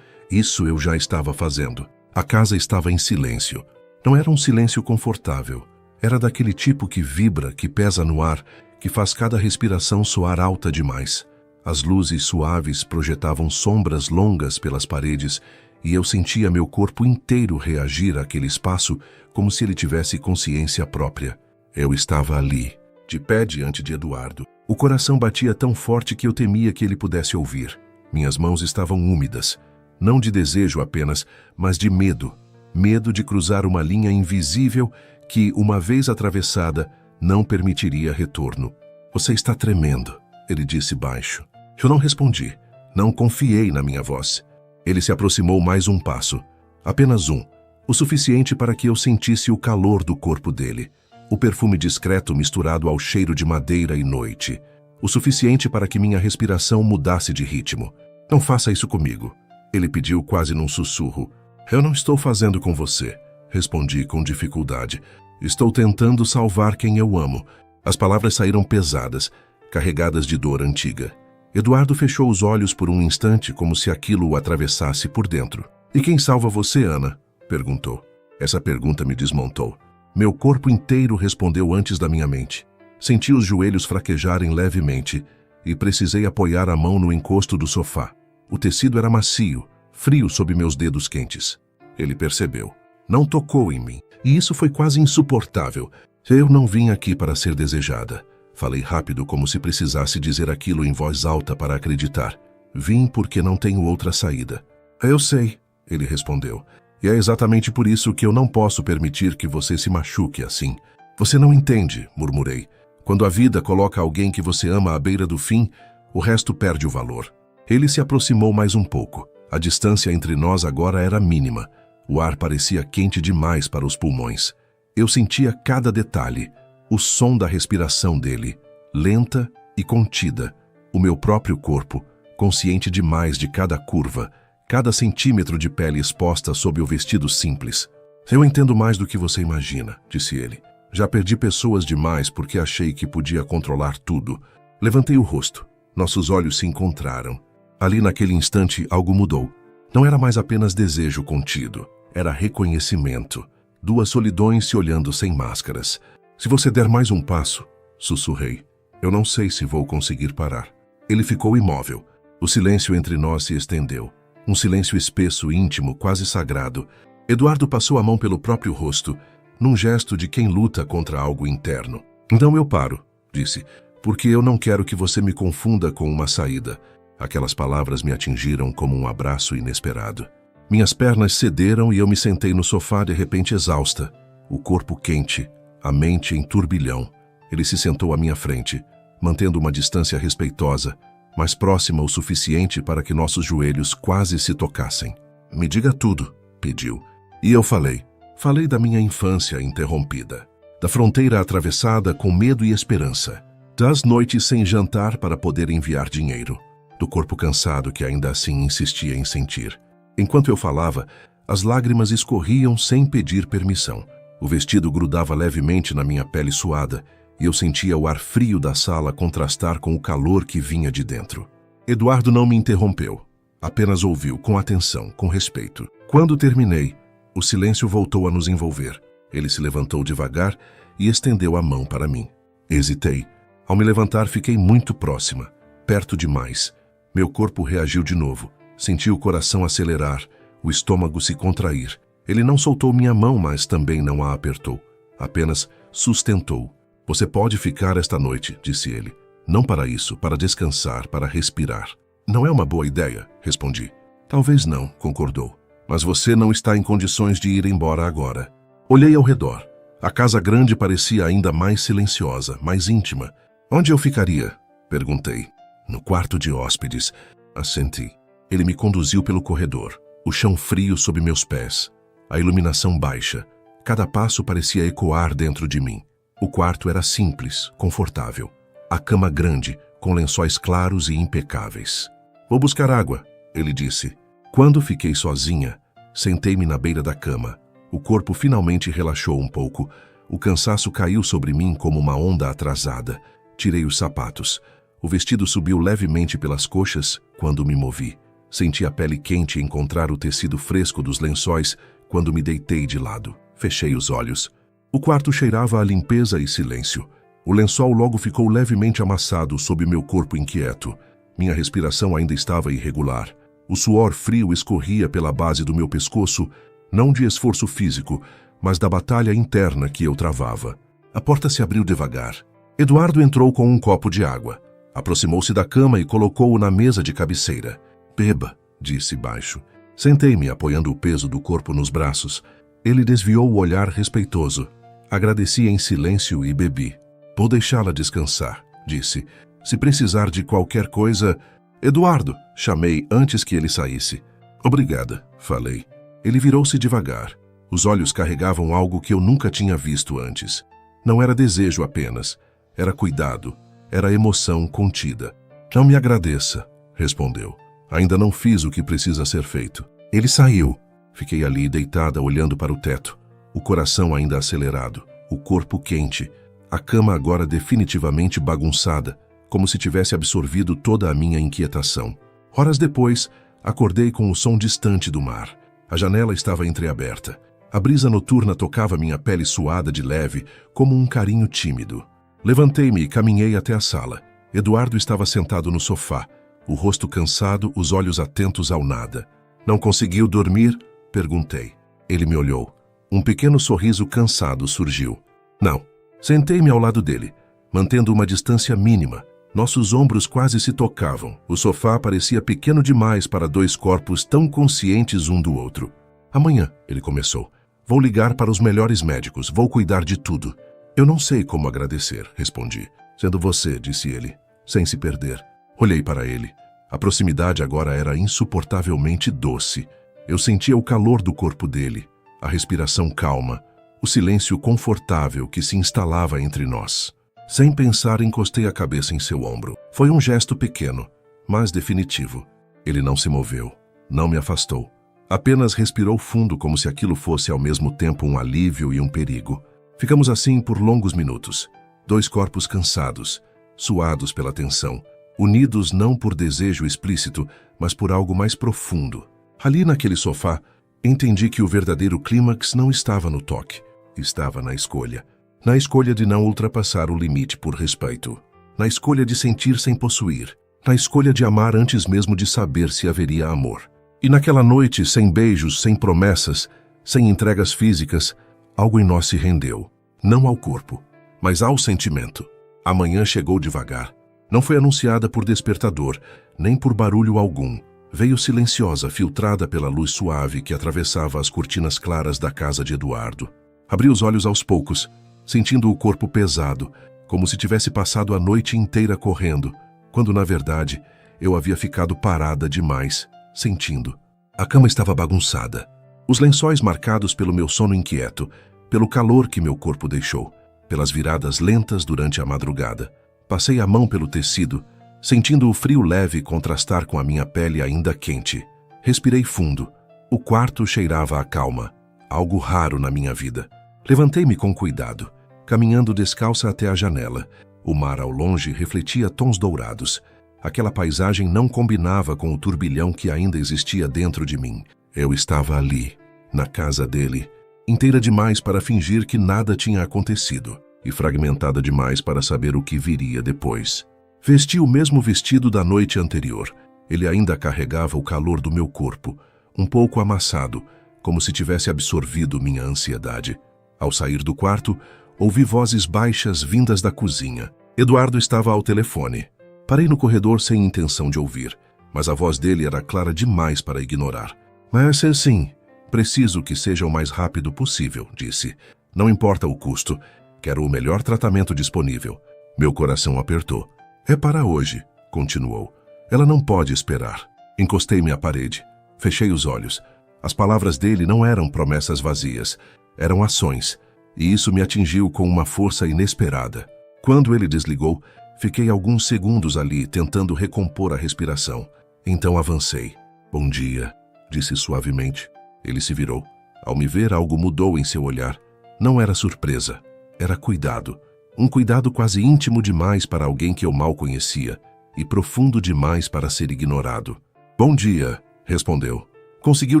eu já estava fazendo. A casa estava em silêncio. Não era um silêncio confortável. Era daquele tipo que vibra, que pesa no ar, que faz cada respiração soar alta demais. As luzes suaves projetavam sombras longas pelas paredes e eu sentia meu corpo inteiro reagir àquele espaço como se ele tivesse consciência própria. Eu estava ali, de pé diante de Eduardo. O coração batia tão forte que eu temia que ele pudesse ouvir. Minhas mãos estavam úmidas, não de desejo apenas, mas de medo. Medo de cruzar uma linha invisível que, uma vez atravessada, não permitiria retorno. Você está tremendo, ele disse baixo. Eu não respondi. Não confiei na minha voz. Ele se aproximou mais um passo. Apenas um. O suficiente para que eu sentisse o calor do corpo dele. O perfume discreto misturado ao cheiro de madeira e noite. O suficiente para que minha respiração mudasse de ritmo. Não faça isso comigo. Ele pediu quase num sussurro. Eu não estou fazendo com você, respondi com dificuldade. Estou tentando salvar quem eu amo. As palavras saíram pesadas, carregadas de dor antiga. Eduardo fechou os olhos por um instante como se aquilo o atravessasse por dentro. E quem salva você, Ana? Perguntou. Essa pergunta me desmontou. Meu corpo inteiro respondeu antes da minha mente. Senti os joelhos fraquejarem levemente e precisei apoiar a mão no encosto do sofá. O tecido era macio, frio sob meus dedos quentes. Ele percebeu. Não tocou em mim. E isso foi quase insuportável. Eu não vim aqui para ser desejada. Falei rápido como se precisasse dizer aquilo em voz alta para acreditar. Vim porque não tenho outra saída. Eu sei, ele respondeu. E é exatamente por isso que eu não posso permitir que você se machuque assim. Você não entende, murmurei. Quando a vida coloca alguém que você ama à beira do fim, o resto perde o valor. Ele se aproximou mais um pouco. A distância entre nós agora era mínima. O ar parecia quente demais para os pulmões. Eu sentia cada detalhe, o som da respiração dele, lenta e contida. O meu próprio corpo, consciente demais de cada curva, cada centímetro de pele exposta sob o vestido simples. Eu entendo mais do que você imagina, disse ele. Já perdi pessoas demais porque achei que podia controlar tudo. Levantei o rosto. Nossos olhos se encontraram. Ali naquele instante algo mudou. Não era mais apenas desejo contido. Era reconhecimento. Duas solidões se olhando sem máscaras. Se você der mais um passo, sussurrei. Eu não sei se vou conseguir parar. Ele ficou imóvel. O silêncio entre nós se estendeu. Um silêncio espesso, íntimo, quase sagrado. Eduardo passou a mão pelo próprio rosto, num gesto de quem luta contra algo interno. Então eu paro, disse, porque eu não quero que você me confunda com uma saída. Aquelas palavras me atingiram como um abraço inesperado. Minhas pernas cederam e eu me sentei no sofá de repente exausta, o corpo quente, a mente em turbilhão. Ele se sentou à minha frente, mantendo uma distância respeitosa, mas próxima o suficiente para que nossos joelhos quase se tocassem. Me diga tudo, pediu. E eu falei. Falei da minha infância interrompida. Da fronteira atravessada com medo e esperança. Das noites sem jantar para poder enviar dinheiro. Do corpo cansado que ainda assim insistia em sentir. Enquanto eu falava, as lágrimas escorriam sem pedir permissão. O vestido grudava levemente na minha pele suada e eu sentia o ar frio da sala contrastar com o calor que vinha de dentro. Eduardo não me interrompeu. Apenas ouviu com atenção, com respeito. Quando terminei, o silêncio voltou a nos envolver. Ele se levantou devagar e estendeu a mão para mim. Hesitei. Ao me levantar, fiquei muito próxima, perto demais. Meu corpo reagiu de novo. Senti o coração acelerar, o estômago se contrair. Ele não soltou minha mão, mas também não a apertou. Apenas sustentou. Você pode ficar esta noite, disse ele. Não para isso, para descansar, para respirar. Não é uma boa ideia, respondi. Talvez não, concordou. Mas você não está em condições de ir embora agora. Olhei ao redor. A casa grande parecia ainda mais silenciosa, mais íntima. Onde eu ficaria? Perguntei. No quarto de hóspedes. Assenti. Ele me conduziu pelo corredor. O chão frio sob meus pés. A iluminação baixa. Cada passo parecia ecoar dentro de mim. O quarto era simples, confortável. A cama grande, com lençóis claros e impecáveis. Vou buscar água, ele disse. Quando fiquei sozinha, sentei-me na beira da cama. O corpo finalmente relaxou um pouco. O cansaço caiu sobre mim como uma onda atrasada. Tirei os sapatos. O vestido subiu levemente pelas coxas quando me movi. Senti a pele quente encontrar o tecido fresco dos lençóis quando me deitei de lado. Fechei os olhos. O quarto cheirava a limpeza e silêncio. O lençol logo ficou levemente amassado sob meu corpo inquieto. Minha respiração ainda estava irregular. O suor frio escorria pela base do meu pescoço, não de esforço físico, mas da batalha interna que eu travava. A porta se abriu devagar. Eduardo entrou com um copo de água. Aproximou-se da cama e colocou-o na mesa de cabeceira. Beba, disse baixo. Sentei-me, apoiando o peso do corpo nos braços. Ele desviou o olhar respeitoso. Agradeci em silêncio e bebi. Vou deixá-la descansar, disse. Se precisar de qualquer coisa... Eduardo, chamei antes que ele saísse. Obrigada, falei. Ele virou-se devagar. Os olhos carregavam algo que eu nunca tinha visto antes. Não era desejo apenas. Era cuidado. Era emoção contida. Não me agradeça, respondeu. Ainda não fiz o que precisa ser feito. Ele saiu. Fiquei ali deitada olhando para o teto. O coração ainda acelerado. O corpo quente. A cama agora definitivamente bagunçada, como se tivesse absorvido toda a minha inquietação. Horas depois, acordei com o som distante do mar. A janela estava entreaberta. A brisa noturna tocava minha pele suada de leve, como um carinho tímido. Levantei-me e caminhei até a sala. Eduardo estava sentado no sofá, o rosto cansado, os olhos atentos ao nada. Não conseguiu dormir? Perguntei. Ele me olhou. Um pequeno sorriso cansado surgiu. Não. Sentei-me ao lado dele, mantendo uma distância mínima. Nossos ombros quase se tocavam. O sofá parecia pequeno demais para dois corpos tão conscientes um do outro. Amanhã, ele começou. Vou ligar para os melhores médicos. Vou cuidar de tudo. Eu não sei como agradecer, respondi. Sendo você, disse ele, sem se perder. Olhei para ele. A proximidade agora era insuportavelmente doce. Eu sentia o calor do corpo dele, a respiração calma, o silêncio confortável que se instalava entre nós. Sem pensar, encostei a cabeça em seu ombro. Foi um gesto pequeno, mas definitivo. Ele não se moveu, não me afastou. Apenas respirou fundo como se aquilo fosse ao mesmo tempo um alívio e um perigo. Ficamos assim por longos minutos. Dois corpos cansados, suados pela tensão, unidos não por desejo explícito, mas por algo mais profundo. Ali naquele sofá, entendi que o verdadeiro clímax não estava no toque. Estava na escolha. Na escolha de não ultrapassar o limite por respeito. Na escolha de sentir sem possuir. Na escolha de amar antes mesmo de saber se haveria amor. E naquela noite, sem beijos, sem promessas, sem entregas físicas, algo em nós se rendeu. Não ao corpo, mas ao sentimento. A manhã chegou devagar. Não foi anunciada por despertador, nem por barulho algum. Veio silenciosa, filtrada pela luz suave que atravessava as cortinas claras da casa de Eduardo. Abri os olhos aos poucos, sentindo o corpo pesado, como se tivesse passado a noite inteira correndo, quando, na verdade, eu havia ficado parada demais, sentindo. A cama estava bagunçada. Os lençóis marcados pelo meu sono inquieto, pelo calor que meu corpo deixou. pelas viradas lentas durante a madrugada. Passei a mão pelo tecido, sentindo o frio leve contrastar com a minha pele ainda quente. Respirei fundo. O quarto cheirava a calma, algo raro na minha vida. Levantei-me com cuidado, caminhando descalça até a janela. O mar ao longe refletia tons dourados. Aquela paisagem não combinava com o turbilhão que ainda existia dentro de mim. Eu estava ali, na casa dele, inteira demais para fingir que nada tinha acontecido e fragmentada demais para saber o que viria depois. Vesti o mesmo vestido da noite anterior. Ele ainda carregava o calor do meu corpo, um pouco amassado, como se tivesse absorvido minha ansiedade. Ao sair do quarto, ouvi vozes baixas vindas da cozinha. Eduardo estava ao telefone. Parei no corredor sem intenção de ouvir, mas a voz dele era clara demais para ignorar. Mas sim, preciso que seja o mais rápido possível, disse. Não importa o custo, quero o melhor tratamento disponível. Meu coração apertou. É para hoje, continuou. Ela não pode esperar. Encostei-me à parede. Fechei os olhos. As palavras dele não eram promessas vazias, eram ações, e isso me atingiu com uma força inesperada. Quando ele desligou, fiquei alguns segundos ali tentando recompor a respiração. Então avancei. Bom dia, disse suavemente. Ele se virou. Ao me ver, algo mudou em seu olhar. Não era surpresa, era cuidado. Um cuidado quase íntimo demais para alguém que eu mal conhecia e profundo demais para ser ignorado. Bom dia, respondeu. Conseguiu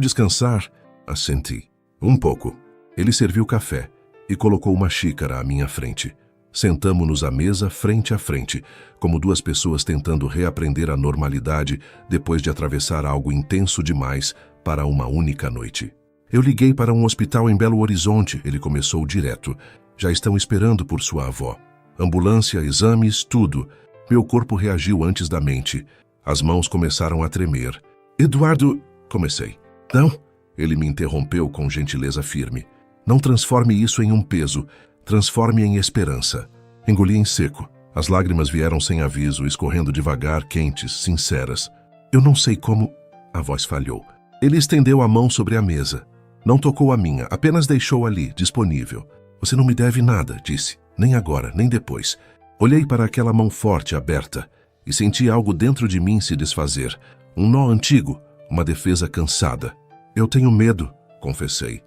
descansar? Assenti. Um pouco. Ele serviu café e colocou uma xícara à minha frente. Sentamo-nos à mesa frente a frente, como duas pessoas tentando reaprender a normalidade depois de atravessar algo intenso demais para uma única noite. Eu liguei para um hospital em Belo Horizonte, ele começou direto. Já estão esperando por sua avó. Ambulância, exames, tudo. Meu corpo reagiu antes da mente. As mãos começaram a tremer. Eduardo... Comecei. Não, ele me interrompeu com gentileza firme. Não transforme isso em um peso, transforme em esperança. Engoli em seco. As lágrimas vieram sem aviso, escorrendo devagar, quentes, sinceras. Eu não sei como... A voz falhou. Ele estendeu a mão sobre a mesa. Não tocou a minha, apenas deixou ali, disponível. Você não me deve nada, disse. Nem agora, nem depois. Olhei para aquela mão forte, aberta, e senti algo dentro de mim se desfazer. Um nó antigo, uma defesa cansada. Eu tenho medo, confessei.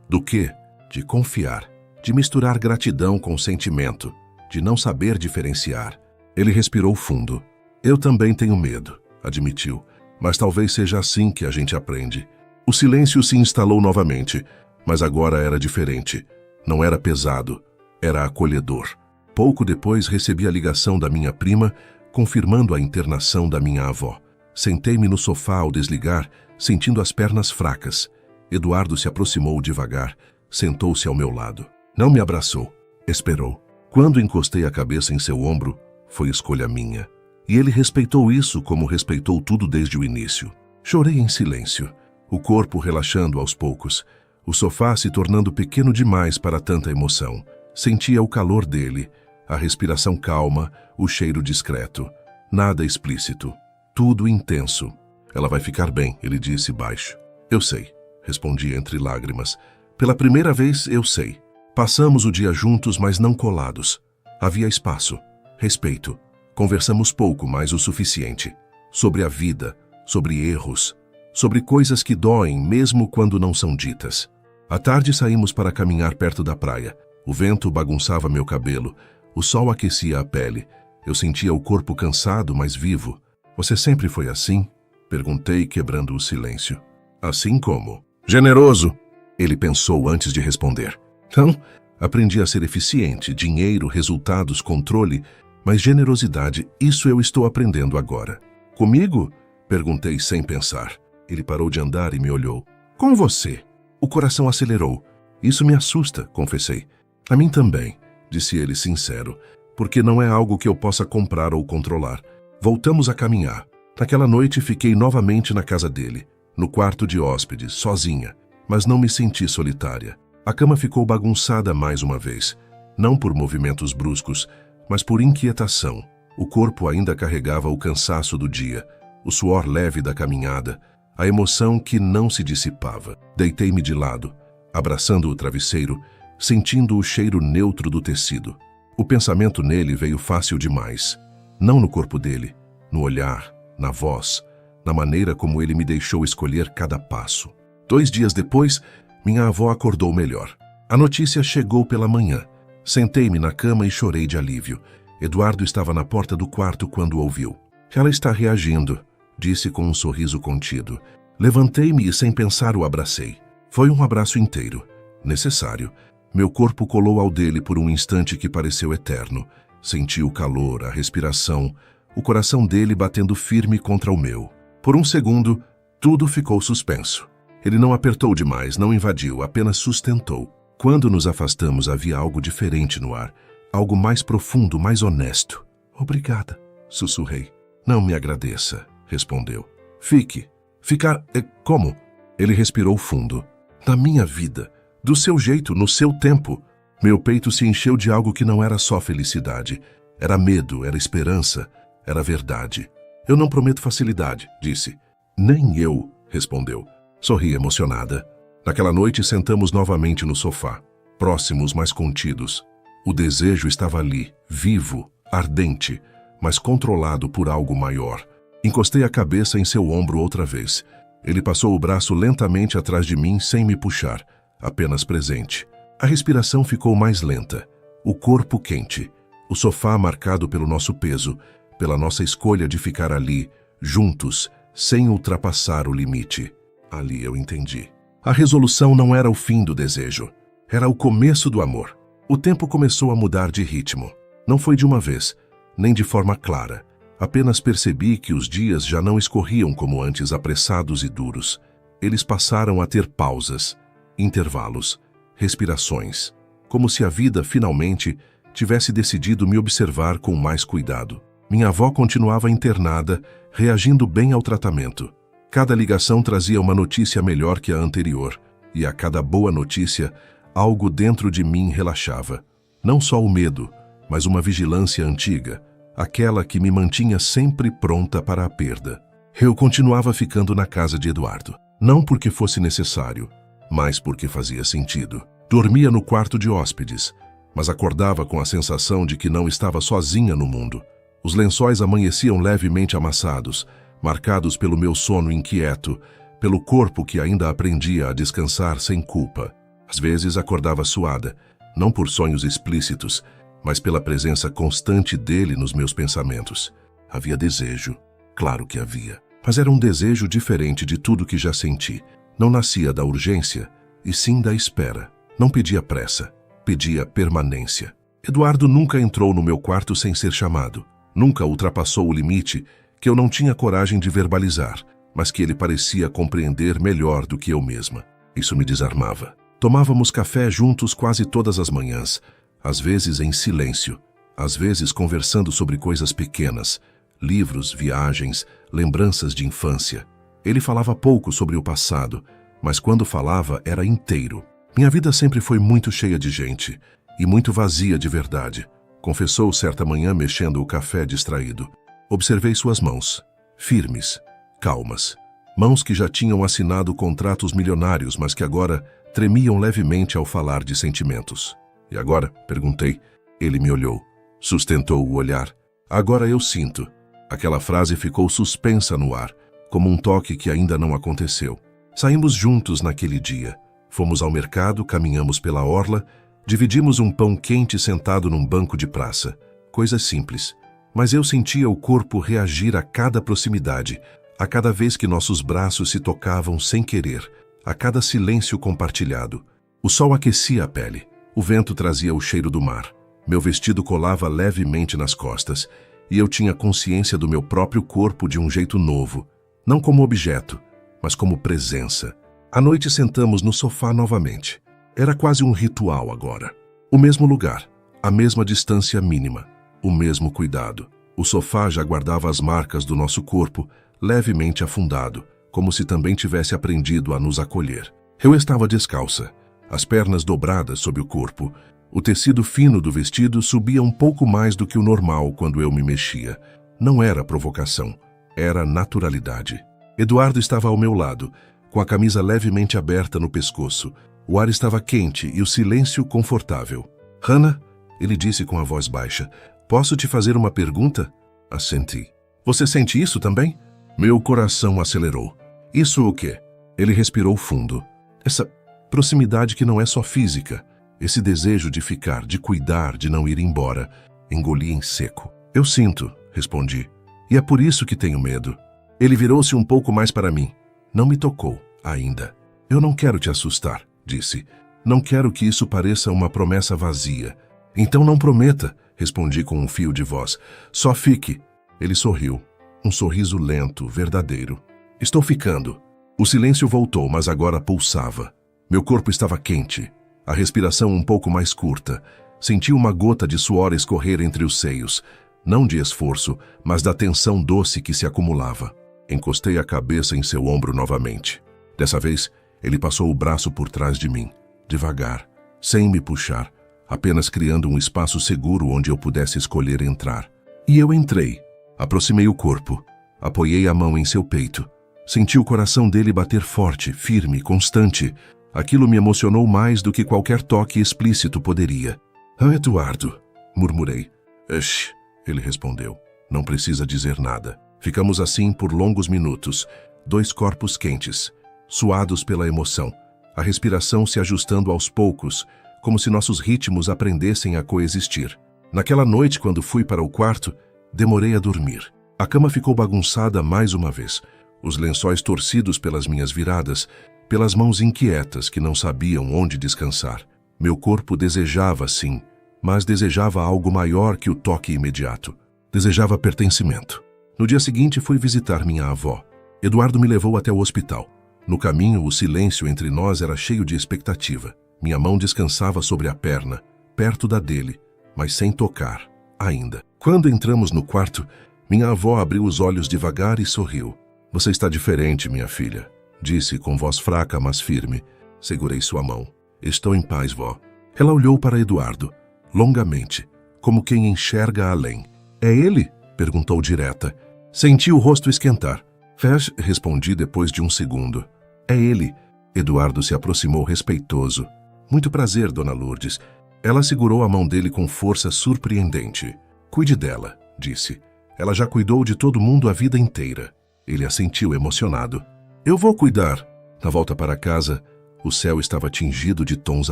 Do quê? De confiar, de misturar gratidão com sentimento, de não saber diferenciar. Ele respirou fundo. Eu também tenho medo, admitiu, mas talvez seja assim que a gente aprende. O silêncio se instalou novamente, mas agora era diferente. Não era pesado, era acolhedor. Pouco depois recebi a ligação da minha prima, confirmando a internação da minha avó. Sentei-me no sofá ao desligar, sentindo as pernas fracas. Eduardo se aproximou devagar, sentou-se ao meu lado. Não me abraçou, esperou. Quando encostei a cabeça em seu ombro, foi escolha minha. E ele respeitou isso como respeitou tudo desde o início. Chorei em silêncio, o corpo relaxando aos poucos, o sofá se tornando pequeno demais para tanta emoção. Sentia o calor dele, a respiração calma, o cheiro discreto. Nada explícito, tudo intenso. Ela vai ficar bem, ele disse baixo. Eu sei, respondi entre lágrimas. Pela primeira vez, eu sei. Passamos o dia juntos, mas não colados. Havia espaço, respeito. Conversamos pouco, mas o suficiente. Sobre a vida, sobre erros, sobre coisas que doem mesmo quando não são ditas. À tarde saímos para caminhar perto da praia. O vento bagunçava meu cabelo. O sol aquecia a pele. Eu sentia o corpo cansado, mas vivo. Você sempre foi assim? Perguntei, quebrando o silêncio. Assim como? Generoso! Ele pensou antes de responder. Não, aprendi a ser eficiente, dinheiro, resultados, controle, mas generosidade, isso eu estou aprendendo agora. Comigo? Perguntei sem pensar. Ele parou de andar e me olhou. Com você. O coração acelerou. Isso me assusta, confessei. A mim também, disse ele sincero, porque não é algo que eu possa comprar ou controlar. Voltamos a caminhar. Naquela noite fiquei novamente na casa dele, no quarto de hóspedes, sozinha, mas não me senti solitária. A cama ficou bagunçada mais uma vez, não por movimentos bruscos, mas por inquietação. O corpo ainda carregava o cansaço do dia, o suor leve da caminhada, a emoção que não se dissipava. Deitei-me de lado. abraçando o travesseiro, sentindo o cheiro neutro do tecido. O pensamento nele veio fácil demais. Não no corpo dele, no olhar, na voz, na maneira como ele me deixou escolher cada passo. 2 dias depois, minha avó acordou melhor. A notícia chegou pela manhã. Sentei-me na cama e chorei de alívio. Eduardo estava na porta do quarto quando ouviu. Ela está reagindo, disse com um sorriso contido. Levantei-me e sem pensar o abracei. Foi um abraço inteiro, necessário. Meu corpo colou ao dele por um instante que pareceu eterno. Senti o calor, a respiração, o coração dele batendo firme contra o meu. Por um segundo, tudo ficou suspenso. Ele não apertou demais, não invadiu, apenas sustentou. Quando nos afastamos, havia algo diferente no ar, algo mais profundo, mais honesto. Obrigada, sussurrei. Não me agradeça, respondeu. Fique. Ficar... como? Ele respirou fundo. Na minha vida, do seu jeito, no seu tempo. Meu peito se encheu de algo que não era só felicidade. Era medo, era esperança, era verdade. Eu não prometo facilidade, disse. Nem eu, respondeu. Sorri emocionada. Naquela noite sentamos novamente no sofá, próximos, mas contidos. O desejo estava ali, vivo, ardente, mas controlado por algo maior. Encostei a cabeça em seu ombro outra vez. Ele passou o braço lentamente atrás de mim sem me puxar, apenas presente. A respiração ficou mais lenta, o corpo quente, o sofá marcado pelo nosso peso, pela nossa escolha de ficar ali, juntos, sem ultrapassar o limite. Ali eu entendi. A resolução não era o fim do desejo, era o começo do amor. O tempo começou a mudar de ritmo. Não foi de uma vez, nem de forma clara. Apenas percebi que os dias já não escorriam como antes, apressados e duros. Eles passaram a ter pausas, intervalos, respirações, como se a vida finalmente tivesse decidido me observar com mais cuidado. Minha avó continuava internada, reagindo bem ao tratamento. Cada ligação trazia uma notícia melhor que a anterior, e a cada boa notícia, algo dentro de mim relaxava. Não só o medo, mas uma vigilância antiga, aquela que me mantinha sempre pronta para a perda. Eu continuava ficando na casa de Eduardo, não porque fosse necessário, mas porque fazia sentido. Dormia no quarto de hóspedes, mas acordava com a sensação de que não estava sozinha no mundo. Os lençóis amanheciam levemente amassados, marcados pelo meu sono inquieto, pelo corpo que ainda aprendia a descansar sem culpa. Às vezes acordava suada, não por sonhos explícitos, mas pela presença constante dele nos meus pensamentos. Havia desejo, claro que havia, mas era um desejo diferente de tudo que já senti. Não nascia da urgência, e sim da espera. Não pedia pressa, pedia permanência. Eduardo nunca entrou no meu quarto sem ser chamado. Nunca ultrapassou o limite que eu não tinha coragem de verbalizar, mas que ele parecia compreender melhor do que eu mesma. Isso me desarmava. Tomávamos café juntos quase todas as manhãs, às vezes em silêncio, às vezes conversando sobre coisas pequenas, livros, viagens, lembranças de infância. Ele falava pouco sobre o passado, mas quando falava era inteiro. Minha vida sempre foi muito cheia de gente e muito vazia de verdade, confessou certa manhã mexendo o café distraído. Observei suas mãos, firmes, calmas. Mãos que já tinham assinado contratos milionários, mas que agora tremiam levemente ao falar de sentimentos. E agora? Perguntei. Ele me olhou, sustentou o olhar. Agora eu sinto. Aquela frase ficou suspensa no ar, como um toque que ainda não aconteceu. Saímos juntos naquele dia. Fomos ao mercado, caminhamos pela orla, dividimos um pão quente sentado num banco de praça. Coisas simples. Mas eu sentia o corpo reagir a cada proximidade, a cada vez que nossos braços se tocavam sem querer, a cada silêncio compartilhado. O sol aquecia a pele, o vento trazia o cheiro do mar, meu vestido colava levemente nas costas, e eu tinha consciência do meu próprio corpo de um jeito novo, não como objeto, mas como presença. À noite sentamos no sofá novamente. Era quase um ritual agora. O mesmo lugar, a mesma distância mínima. O mesmo cuidado. O sofá já guardava as marcas do nosso corpo, levemente afundado, como se também tivesse aprendido a nos acolher. Eu estava descalça, as pernas dobradas sob o corpo. O tecido fino do vestido subia um pouco mais do que o normal quando eu me mexia. Não era provocação, era naturalidade. Eduardo estava ao meu lado, com a camisa levemente aberta no pescoço, O ar estava quente e o silêncio confortável. Hannah, ele disse com a voz baixa, posso te fazer uma pergunta? Assenti. Você sente isso também? Meu coração acelerou. Isso o quê? Ele respirou fundo. Essa proximidade que não é só física. Esse desejo de ficar, de cuidar, de não ir embora. Engoli em seco. Eu sinto, respondi. E é por isso que tenho medo. Ele virou-se um pouco mais para mim. Não me tocou, ainda. Eu não quero te assustar, disse. Não quero que isso pareça uma promessa vazia. Então não prometa, respondi com um fio de voz. Só fique. Ele sorriu. Um sorriso lento, verdadeiro. Estou ficando. O silêncio voltou, mas agora pulsava. Meu corpo estava quente. A respiração um pouco mais curta. Senti uma gota de suor escorrer entre os seios. Não de esforço, mas da tensão doce que se acumulava. Encostei a cabeça em seu ombro novamente. Dessa vez, ele passou o braço por trás de mim, devagar, sem me puxar, apenas criando um espaço seguro onde eu pudesse escolher entrar. E eu entrei. Aproximei o corpo, apoiei a mão em seu peito. Senti o coração dele bater forte, firme, constante. Aquilo me emocionou mais do que qualquer toque explícito poderia. Ah, Eduardo, murmurei. Shh, ele respondeu. Não precisa dizer nada. Ficamos assim por longos minutos, dois corpos quentes, suados pela emoção, a respiração se ajustando aos poucos, como se nossos ritmos aprendessem a coexistir. Naquela noite, quando fui para o quarto, demorei a dormir. A cama ficou bagunçada mais uma vez, os lençóis torcidos pelas minhas viradas, pelas mãos inquietas que não sabiam onde descansar. Meu corpo desejava, sim, mas desejava algo maior que o toque imediato. Desejava pertencimento. No dia seguinte, fui visitar minha avó. Eduardo me levou até o hospital. No caminho, o silêncio entre nós era cheio de expectativa. Minha mão descansava sobre a perna, perto da dele, mas sem tocar, ainda. Quando entramos no quarto, minha avó abriu os olhos devagar e sorriu. Você está diferente, minha filha, disse com voz fraca, mas firme. Segurei sua mão. Estou em paz, vó. Ela olhou para Eduardo, longamente, como quem enxerga além. É ele? Perguntou direta. Senti o rosto esquentar. Fesh, respondi depois de um segundo. É ele. Eduardo se aproximou respeitoso. Muito prazer, Dona Lourdes. Ela segurou a mão dele com força surpreendente. Cuide dela, disse. Ela já cuidou de todo mundo a vida inteira. Ele assentiu emocionado. Eu vou cuidar. Na volta para casa, o céu estava tingido de tons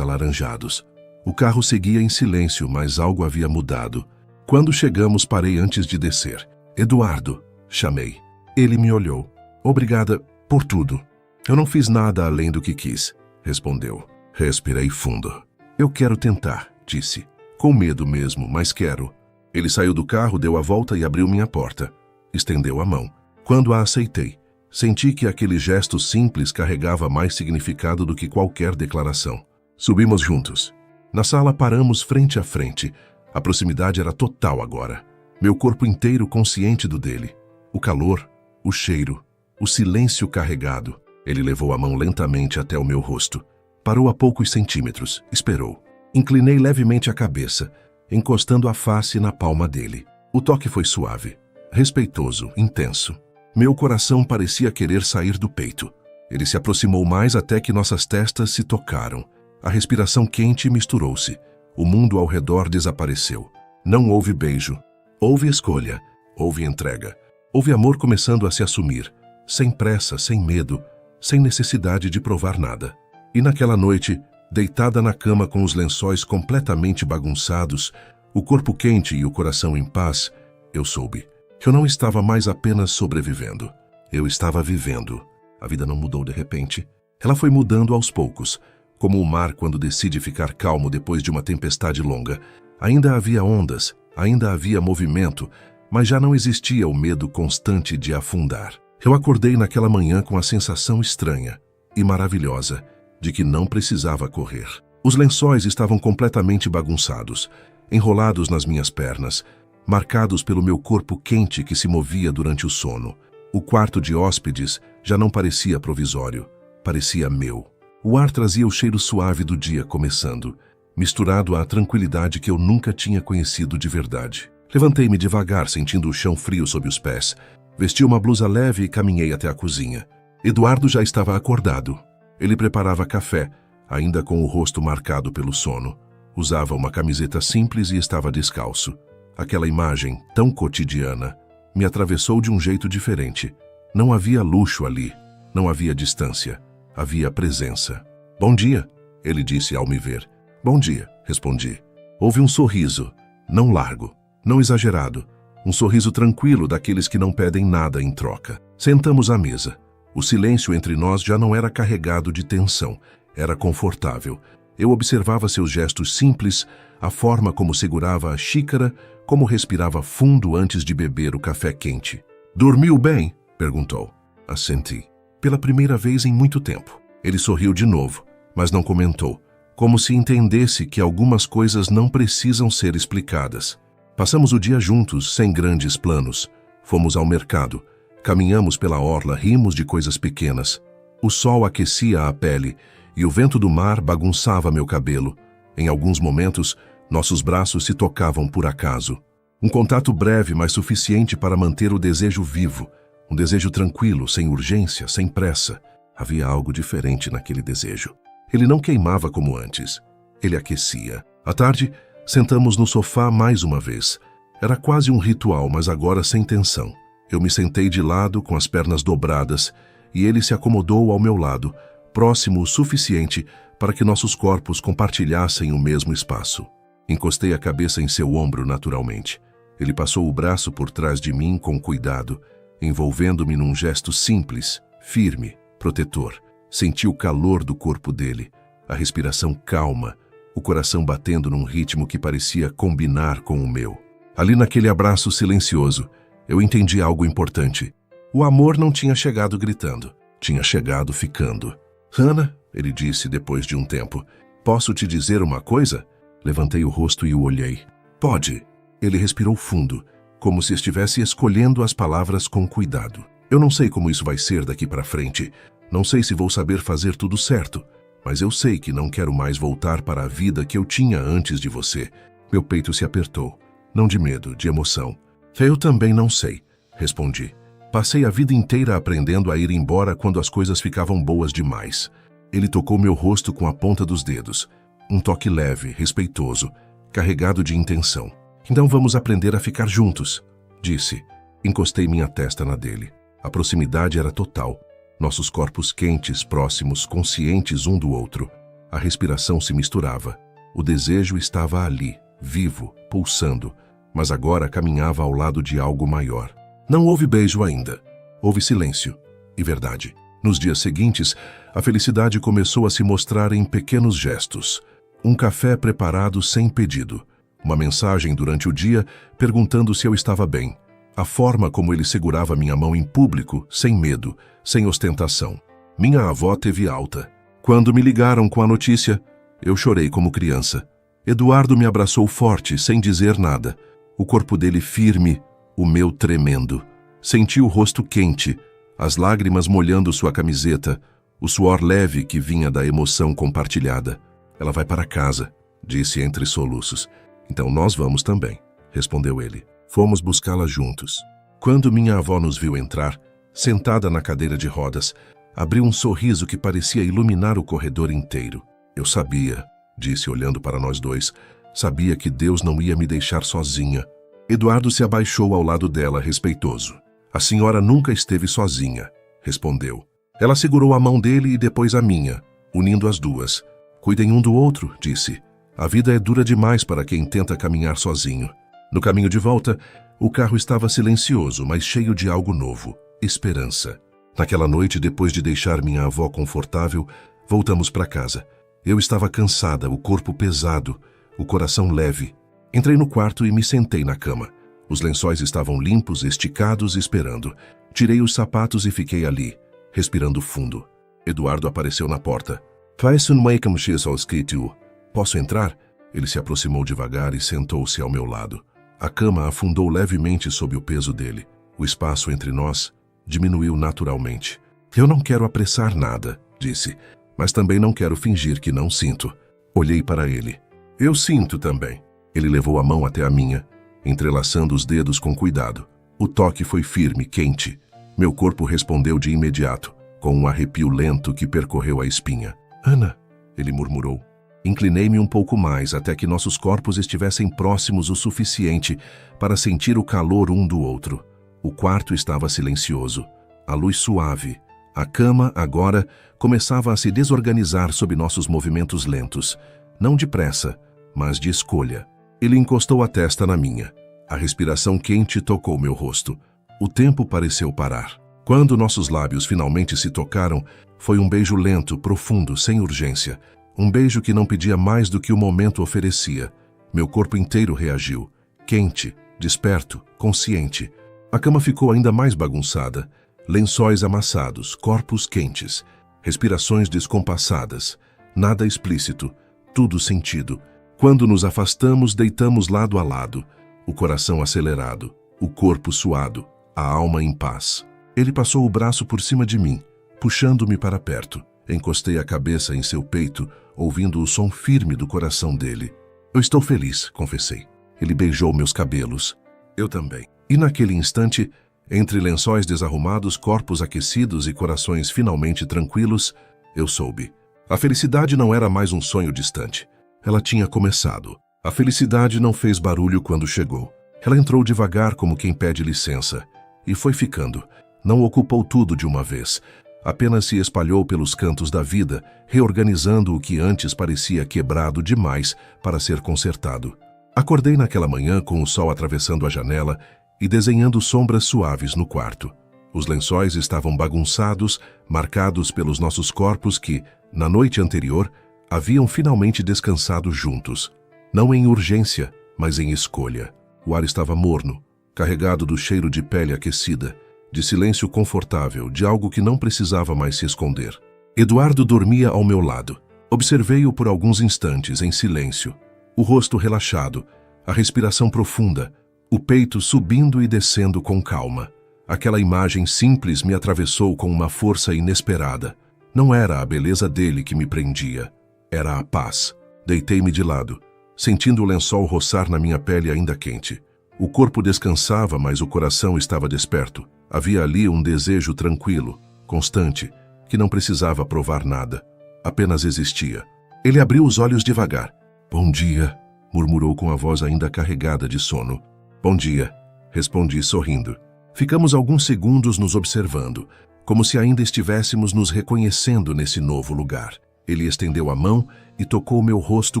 alaranjados. O carro seguia em silêncio, mas algo havia mudado. Quando chegamos, parei antes de descer. Eduardo, chamei. Ele me olhou. Obrigada por tudo. Eu não fiz nada além do que quis, respondeu. Respirei fundo. Eu quero tentar, disse. Com medo mesmo, mas quero. Ele saiu do carro, deu a volta e abriu minha porta. Estendeu a mão. Quando a aceitei, senti que aquele gesto simples carregava mais significado do que qualquer declaração. Subimos juntos. Na sala paramos frente a frente. A proximidade era total agora. Meu corpo inteiro consciente do dele. O calor, o cheiro, o silêncio carregado. Ele levou a mão lentamente até o meu rosto. Parou a poucos centímetros, esperou. Inclinei levemente a cabeça, encostando a face na palma dele. O toque foi suave, respeitoso, intenso. Meu coração parecia querer sair do peito. Ele se aproximou mais até que nossas testas se tocaram. A respiração quente misturou-se. O mundo ao redor desapareceu. Não houve beijo. Houve escolha. Houve entrega. Houve amor começando a se assumir. Sem pressa, sem medo, sem necessidade de provar nada. E naquela noite, deitada na cama com os lençóis completamente bagunçados, o corpo quente e o coração em paz, eu soube que eu não estava mais apenas sobrevivendo. Eu estava vivendo. A vida não mudou de repente. Ela foi mudando aos poucos, como o mar quando decide ficar calmo depois de uma tempestade longa. Ainda havia ondas, ainda havia movimento, mas já não existia o medo constante de afundar. Eu acordei naquela manhã com a sensação estranha e maravilhosa de que não precisava correr. Os lençóis estavam completamente bagunçados, enrolados nas minhas pernas, marcados pelo meu corpo quente que se movia durante o sono. O quarto de hóspedes já não parecia provisório, parecia meu. O ar trazia o cheiro suave do dia começando, misturado à tranquilidade que eu nunca tinha conhecido de verdade. Levantei-me devagar, sentindo o chão frio sob os pés. Vesti uma blusa leve e caminhei até a cozinha. Eduardo já estava acordado. Ele preparava café, ainda com o rosto marcado pelo sono. Usava uma camiseta simples e estava descalço. Aquela imagem, tão cotidiana, me atravessou de um jeito diferente. Não havia luxo ali, não havia distância, havia presença. "Bom dia", ele disse ao me ver. "Bom dia", respondi. Houve um sorriso, não largo, não exagerado, um sorriso tranquilo daqueles que não pedem nada em troca. Sentamos à mesa. O silêncio entre nós já não era carregado de tensão, era confortável. Eu observava seus gestos simples, a forma como segurava a xícara, como respirava fundo antes de beber o café quente. "Dormiu bem?", perguntou. Assenti. Pela primeira vez em muito tempo. Ele sorriu de novo, mas não comentou, como se entendesse que algumas coisas não precisam ser explicadas. Passamos o dia juntos, sem grandes planos. Fomos ao mercado. Caminhamos pela orla, rimos de coisas pequenas. O sol aquecia a pele e o vento do mar bagunçava meu cabelo. Em alguns momentos, nossos braços se tocavam por acaso. Um contato breve, mas suficiente para manter o desejo vivo. Um desejo tranquilo, sem urgência, sem pressa. Havia algo diferente naquele desejo. Ele não queimava como antes. Ele aquecia. À tarde, sentamos no sofá mais uma vez. Era quase um ritual, mas agora sem tensão. Eu me sentei de lado, com as pernas dobradas, e ele se acomodou ao meu lado, próximo o suficiente para que nossos corpos compartilhassem o mesmo espaço. Encostei a cabeça em seu ombro naturalmente. Ele passou o braço por trás de mim com cuidado, envolvendo-me num gesto simples, firme, protetor. Senti o calor do corpo dele, a respiração calma, o coração batendo num ritmo que parecia combinar com o meu. Ali naquele abraço silencioso, eu entendi algo importante. O amor não tinha chegado gritando, tinha chegado ficando. "Hannah", ele disse depois de um tempo, "posso te dizer uma coisa?" Levantei o rosto e o olhei. "Pode." Ele respirou fundo, como se estivesse escolhendo as palavras com cuidado. "Eu não sei como isso vai ser daqui para frente. Não sei se vou saber fazer tudo certo, mas eu sei que não quero mais voltar para a vida que eu tinha antes de você." Meu peito se apertou, não de medo, de emoção. "Eu também não sei", respondi. Passei a vida inteira aprendendo a ir embora quando as coisas ficavam boas demais. Ele tocou meu rosto com a ponta dos dedos. Um toque leve, respeitoso, carregado de intenção. "Então vamos aprender a ficar juntos", disse. Encostei minha testa na dele. A proximidade era total. Nossos corpos quentes, próximos, conscientes um do outro. A respiração se misturava. O desejo estava ali, vivo, pulsando, mas agora caminhava ao lado de algo maior. Não houve beijo ainda. Houve silêncio e verdade. Nos dias seguintes, a felicidade começou a se mostrar em pequenos gestos. Um café preparado sem pedido. Uma mensagem durante o dia perguntando se eu estava bem. A forma como ele segurava minha mão em público, sem medo, sem ostentação. Minha avó teve alta. Quando me ligaram com a notícia, eu chorei como criança. Eduardo me abraçou forte, sem dizer nada. O corpo dele firme, o meu tremendo. Senti o rosto quente, as lágrimas molhando sua camiseta, o suor leve que vinha da emoção compartilhada. "Ela vai para casa", disse entre soluços. "Então nós vamos também", respondeu ele. Fomos buscá-la juntos. Quando minha avó nos viu entrar, sentada na cadeira de rodas, abriu um sorriso que parecia iluminar o corredor inteiro. "Eu sabia", disse olhando para nós dois, "sabia que Deus não ia me deixar sozinha." Eduardo se abaixou ao lado dela, respeitoso. "A senhora nunca esteve sozinha", respondeu. Ela segurou a mão dele e depois a minha, unindo as duas. "Cuidem um do outro", disse. "A vida é dura demais para quem tenta caminhar sozinho." No caminho de volta, o carro estava silencioso, mas cheio de algo novo, esperança. Naquela noite, depois de deixar minha avó confortável, voltamos para casa. Eu estava cansada, o corpo pesado, o coração leve. Entrei no quarto e me sentei na cama. Os lençóis estavam limpos, esticados, esperando. Tirei os sapatos e fiquei ali, respirando fundo. Eduardo apareceu na porta. "Faz um welcome ao escrito. Posso entrar?" Ele se aproximou devagar e sentou-se ao meu lado. A cama afundou levemente sob o peso dele. O espaço entre nós diminuiu naturalmente. "Eu não quero apressar nada", disse, "mas também não quero fingir que não sinto." Olhei para ele. "Eu sinto também." Ele levou a mão até a minha, entrelaçando os dedos com cuidado. O toque foi firme, quente. Meu corpo respondeu de imediato, com um arrepio lento que percorreu a espinha. "Ana", ele murmurou. Inclinei-me um pouco mais até que nossos corpos estivessem próximos o suficiente para sentir o calor um do outro. O quarto estava silencioso, a luz suave. A cama, agora, começava a se desorganizar sob nossos movimentos lentos, não depressa, mas de escolha. Ele encostou a testa na minha. A respiração quente tocou meu rosto. O tempo pareceu parar. Quando nossos lábios finalmente se tocaram, foi um beijo lento, profundo, sem urgência. Um beijo que não pedia mais do que o momento oferecia. Meu corpo inteiro reagiu, quente, desperto, consciente. A cama ficou ainda mais bagunçada. Lençóis amassados, corpos quentes, respirações descompassadas. Nada explícito, tudo sentido. Quando nos afastamos, deitamos lado a lado. O coração acelerado, o corpo suado, a alma em paz. Ele passou o braço por cima de mim, puxando-me para perto. Encostei a cabeça em seu peito, ouvindo o som firme do coração dele. Eu estou feliz, confessei. Ele beijou meus cabelos. Eu também. E naquele instante, entre lençóis desarrumados, corpos aquecidos e corações finalmente tranquilos, eu soube. A felicidade não era mais um sonho distante. Ela tinha começado. A felicidade não fez barulho quando chegou. Ela entrou devagar como quem pede licença. E foi ficando. Não ocupou tudo de uma vez. Apenas se espalhou pelos cantos da vida, reorganizando o que antes parecia quebrado demais para ser consertado. Acordei naquela manhã com o sol atravessando a janela e desenhando sombras suaves no quarto. Os lençóis estavam bagunçados, marcados pelos nossos corpos que, na noite anterior, haviam finalmente descansado juntos. Não em urgência, mas em escolha. O ar estava morno, carregado do cheiro de pele aquecida, de silêncio confortável, de algo que não precisava mais se esconder. Eduardo dormia ao meu lado. Observei-o por alguns instantes, em silêncio. O rosto relaxado, a respiração profunda, o peito subindo e descendo com calma. Aquela imagem simples me atravessou com uma força inesperada. Não era a beleza dele que me prendia. Era a paz. Deitei-me de lado, sentindo o lençol roçar na minha pele ainda quente. O corpo descansava, mas o coração estava desperto. Havia ali um desejo tranquilo, constante, que não precisava provar nada. Apenas existia. Ele abriu os olhos devagar. "Bom dia", murmurou com a voz ainda carregada de sono. "Bom dia", respondi sorrindo. Ficamos alguns segundos nos observando, como se ainda estivéssemos nos reconhecendo nesse novo lugar. Ele estendeu a mão e tocou meu rosto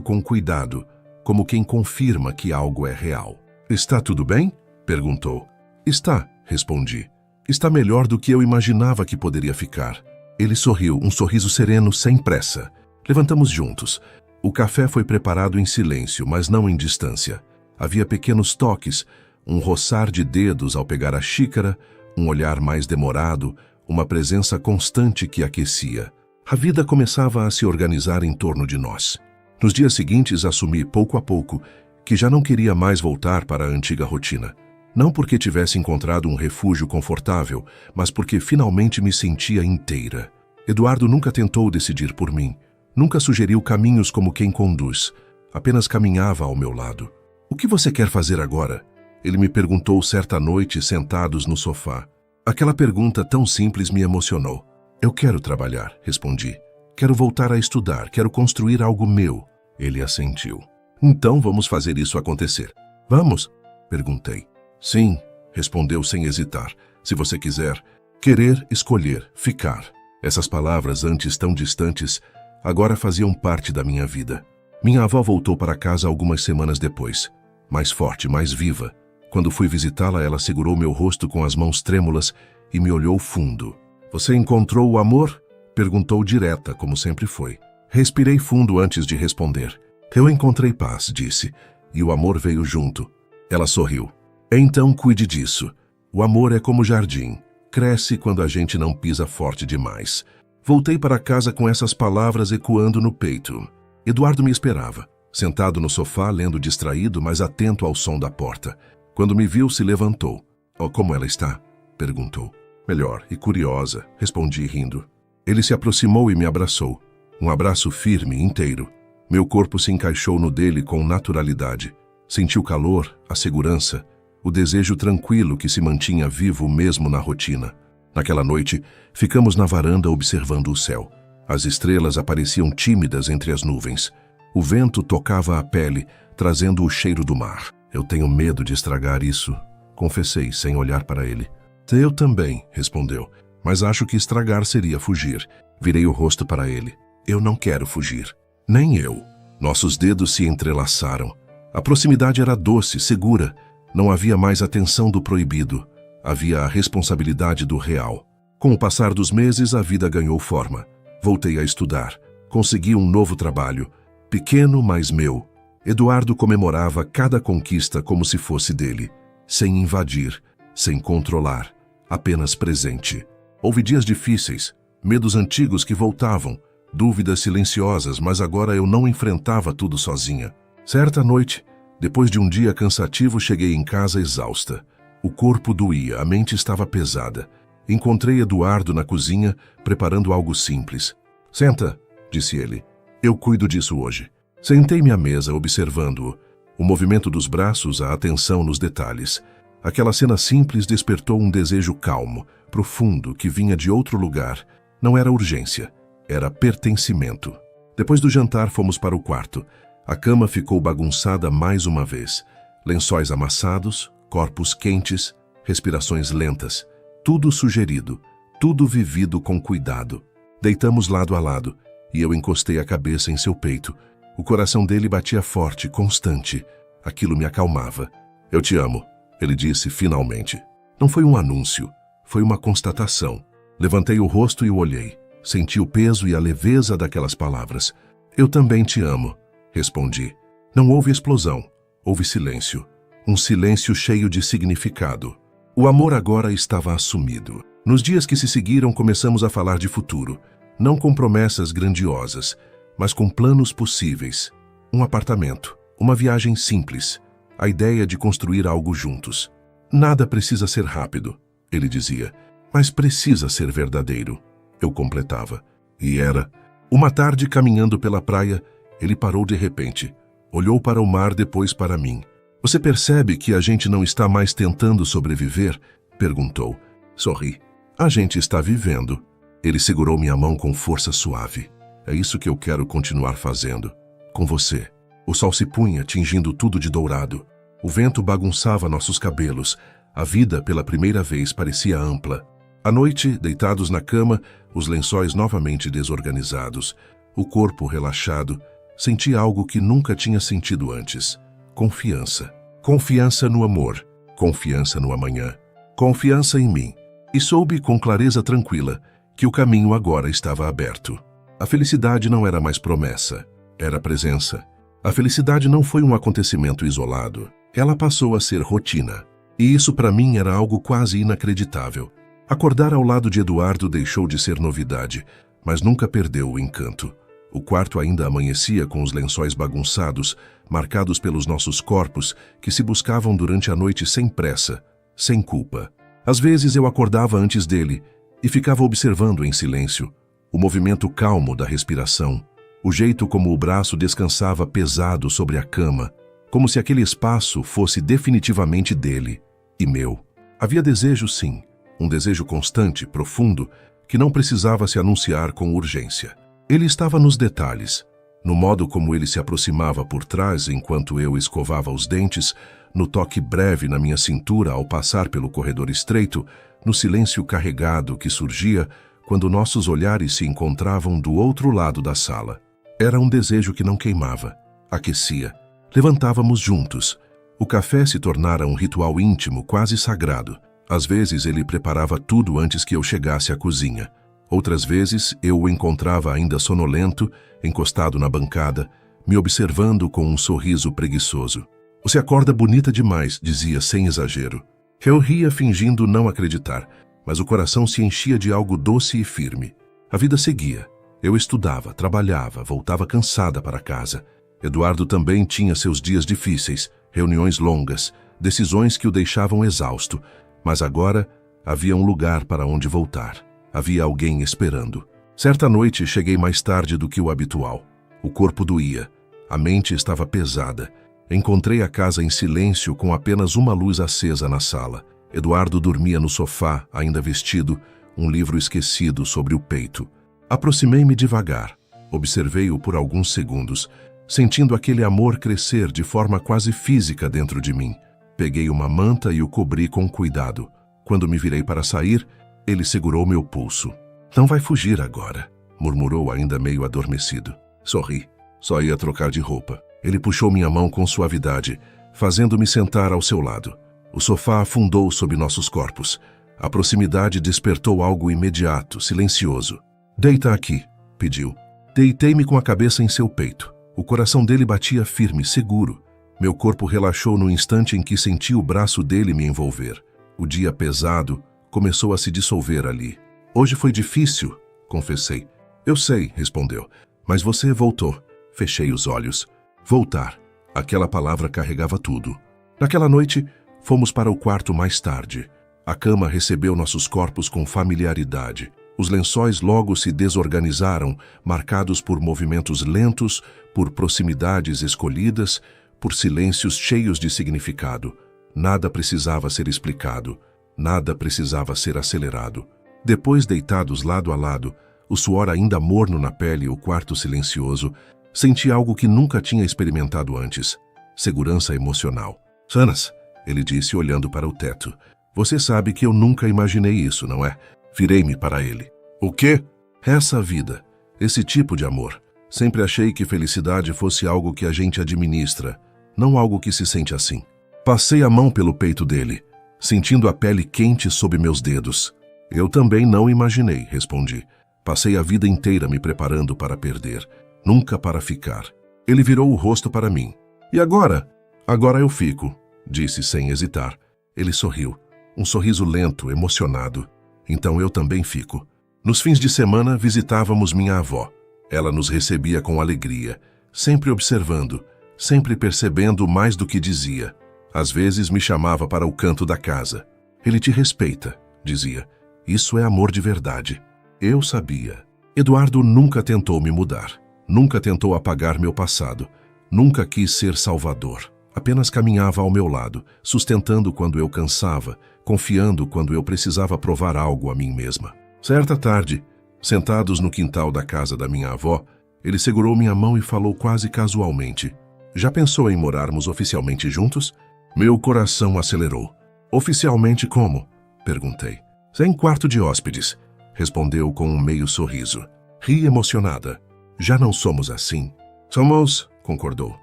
com cuidado, como quem confirma que algo é real. "Está tudo bem?", perguntou. "Está", respondi. "Está melhor do que eu imaginava que poderia ficar." Ele sorriu, um sorriso sereno, sem pressa. Levantamos juntos. O café foi preparado em silêncio, mas não em distância. Havia pequenos toques, um roçar de dedos ao pegar a xícara, um olhar mais demorado, uma presença constante que aquecia. A vida começava a se organizar em torno de nós. Nos dias seguintes, assumi, pouco a pouco, que já não queria mais voltar para a antiga rotina. Não porque tivesse encontrado um refúgio confortável, mas porque finalmente me sentia inteira. Eduardo nunca tentou decidir por mim. Nunca sugeriu caminhos como quem conduz. Apenas caminhava ao meu lado. "O que você quer fazer agora?", ele me perguntou certa noite, sentados no sofá. Aquela pergunta tão simples me emocionou. "Eu quero trabalhar", respondi. "Quero voltar a estudar, quero construir algo meu." Ele assentiu. "Então vamos fazer isso acontecer." "Vamos?", perguntei. "Sim", respondeu sem hesitar. "Se você quiser. Querer, escolher, ficar." Essas palavras, antes tão distantes, agora faziam parte da minha vida. Minha avó voltou para casa algumas semanas depois. Mais forte, mais viva. Quando fui visitá-la, ela segurou meu rosto com as mãos trêmulas e me olhou fundo. "Você encontrou o amor?", perguntou direta, como sempre foi. Respirei fundo antes de responder. "Eu encontrei paz", disse, "e o amor veio junto." Ela sorriu. "Então cuide disso. O amor é como jardim. Cresce quando a gente não pisa forte demais." Voltei para casa com essas palavras ecoando no peito. Eduardo me esperava, sentado no sofá, lendo distraído, mas atento ao som da porta. Quando me viu, se levantou. "Oh, como ela está?", perguntou. "Melhor e curiosa", respondi rindo. Ele se aproximou e me abraçou. Um abraço firme, inteiro. Meu corpo se encaixou no dele com naturalidade. Senti o calor, a segurança, o desejo tranquilo que se mantinha vivo mesmo na rotina. Naquela noite, ficamos na varanda observando o céu. As estrelas apareciam tímidas entre as nuvens. O vento tocava a pele, trazendo o cheiro do mar. Eu tenho medo de estragar isso, confessei, sem olhar para ele. Eu também, respondeu, mas acho que estragar seria fugir. Virei o rosto para ele. Eu não quero fugir. Nem eu. Nossos dedos se entrelaçaram. A proximidade era doce, segura. Não havia mais a tensão do proibido. Havia a responsabilidade do real. Com o passar dos meses, a vida ganhou forma. Voltei a estudar. Consegui um novo trabalho. Pequeno, mas meu. Eduardo comemorava cada conquista como se fosse dele. Sem invadir, sem controlar. Apenas presente. Houve dias difíceis, medos antigos que voltavam, dúvidas silenciosas, mas agora eu não enfrentava tudo sozinha. Certa noite, depois de um dia cansativo, cheguei em casa exausta. O corpo doía, a mente estava pesada. Encontrei Eduardo na cozinha, preparando algo simples. Senta, disse ele. Eu cuido disso hoje. Sentei-me à mesa, observando-o. O movimento dos braços, a atenção nos detalhes. Aquela cena simples despertou um desejo calmo, profundo, que vinha de outro lugar. Não era urgência, era pertencimento. Depois do jantar, fomos para o quarto. A cama ficou bagunçada mais uma vez. Lençóis amassados, corpos quentes, respirações lentas. Tudo sugerido, tudo vivido com cuidado. Deitamos lado a lado, e eu encostei a cabeça em seu peito. O coração dele batia forte, constante. Aquilo me acalmava. Eu te amo, ele disse finalmente. Não foi um anúncio, foi uma constatação. Levantei o rosto e o olhei. Senti o peso e a leveza daquelas palavras. Eu também te amo, respondi. Não houve explosão, houve silêncio. Um silêncio cheio de significado. O amor agora estava assumido. Nos dias que se seguiram, começamos a falar de futuro. Não com promessas grandiosas, mas com planos possíveis. Um apartamento, uma viagem simples, a ideia de construir algo juntos. Nada precisa ser rápido, ele dizia, mas precisa ser verdadeiro. Eu completava. E era. Uma tarde, caminhando pela praia, ele parou de repente. Olhou para o mar, depois para mim. Você percebe que a gente não está mais tentando sobreviver? Perguntou. Sorri. A gente está vivendo. Ele segurou minha mão com força suave. É isso que eu quero continuar fazendo. Com você. O sol se punha, tingindo tudo de dourado. O vento bagunçava nossos cabelos. A vida, pela primeira vez, parecia ampla. À noite, deitados na cama, os lençóis novamente desorganizados. O corpo relaxado. Senti algo que nunca tinha sentido antes. Confiança. Confiança no amor. Confiança no amanhã. Confiança em mim. E soube com clareza tranquila que o caminho agora estava aberto. A felicidade não era mais promessa, era presença. A felicidade não foi um acontecimento isolado. Ela passou a ser rotina. E isso para mim era algo quase inacreditável. Acordar ao lado de Eduardo deixou de ser novidade, mas nunca perdeu o encanto. O quarto ainda amanhecia com os lençóis bagunçados, marcados pelos nossos corpos, que se buscavam durante a noite sem pressa, sem culpa. Às vezes eu acordava antes dele e ficava observando em silêncio o movimento calmo da respiração, o jeito como o braço descansava pesado sobre a cama, como se aquele espaço fosse definitivamente dele e meu. Havia desejo, sim, um desejo constante, profundo, que não precisava se anunciar com urgência. Ele estava nos detalhes, no modo como ele se aproximava por trás enquanto eu escovava os dentes, no toque breve na minha cintura ao passar pelo corredor estreito, no silêncio carregado que surgia quando nossos olhares se encontravam do outro lado da sala. Era um desejo que não queimava, aquecia. Levantávamos juntos. O café se tornara um ritual íntimo, quase sagrado. Às vezes ele preparava tudo antes que eu chegasse à cozinha. Outras vezes eu o encontrava ainda sonolento, encostado na bancada, me observando com um sorriso preguiçoso. Você acorda bonita demais, dizia sem exagero. Eu ria fingindo não acreditar, mas o coração se enchia de algo doce e firme. A vida seguia. Eu estudava, trabalhava, voltava cansada para casa. Eduardo também tinha seus dias difíceis, reuniões longas, decisões que o deixavam exausto, mas agora havia um lugar para onde voltar. Havia alguém esperando. Certa noite cheguei mais tarde do que o habitual. O corpo doía, a mente estava pesada. Encontrei a casa em silêncio com apenas uma luz acesa na sala. Eduardo dormia no sofá, ainda vestido, um livro esquecido sobre o peito. Aproximei-me devagar. Observei-o por alguns segundos, sentindo aquele amor crescer de forma quase física dentro de mim. Peguei uma manta e o cobri com cuidado. Quando me virei para sair, ele segurou meu pulso. "Não vai fugir agora", murmurou ainda meio adormecido. Sorri. Só ia trocar de roupa. Ele puxou minha mão com suavidade, fazendo-me sentar ao seu lado. O sofá afundou sob nossos corpos. A proximidade despertou algo imediato, silencioso. "Deita aqui", pediu. Deitei-me com a cabeça em seu peito. O coração dele batia firme, seguro. Meu corpo relaxou no instante em que senti o braço dele me envolver. O dia pesado começou a se dissolver ali. "Hoje foi difícil", confessei. "Eu sei", respondeu. "Mas você voltou." Fechei os olhos. Voltar. Aquela palavra carregava tudo. Naquela noite, fomos para o quarto mais tarde. A cama recebeu nossos corpos com familiaridade. Os lençóis logo se desorganizaram, marcados por movimentos lentos, por proximidades escolhidas, por silêncios cheios de significado. Nada precisava ser explicado, nada precisava ser acelerado. Depois, deitados lado a lado, o suor ainda morno na pele e o quarto silencioso, senti algo que nunca tinha experimentado antes: segurança emocional. "Sanas", ele disse olhando para o teto. "Você sabe que eu nunca imaginei isso, não é?" Virei-me para ele. "O quê?" "Essa vida, esse tipo de amor. Sempre achei que felicidade fosse algo que a gente administra, não algo que se sente assim." Passei a mão pelo peito dele, sentindo a pele quente sob meus dedos. "Eu também não imaginei", respondi. "Passei a vida inteira me preparando para perder, nunca para ficar." Ele virou o rosto para mim. "E agora?" "Agora eu fico", disse sem hesitar. Ele sorriu, um sorriso lento, emocionado. "Então eu também fico." Nos fins de semana, visitávamos minha avó. Ela nos recebia com alegria, sempre observando, sempre percebendo mais do que dizia. Às vezes me chamava para o canto da casa. "Ele te respeita", dizia. "Isso é amor de verdade." Eu sabia. Eduardo nunca tentou me mudar. Nunca tentou apagar meu passado. Nunca quis ser salvador. Apenas caminhava ao meu lado, sustentando quando eu cansava, confiando quando eu precisava provar algo a mim mesma. Certa tarde, sentados no quintal da casa da minha avó, ele segurou minha mão e falou quase casualmente: "Já pensou em morarmos oficialmente juntos?" Meu coração acelerou. "Oficialmente como?" perguntei. "Sem quarto de hóspedes", respondeu com um meio sorriso. Ri emocionada. "Já não somos assim." "Somos", concordou.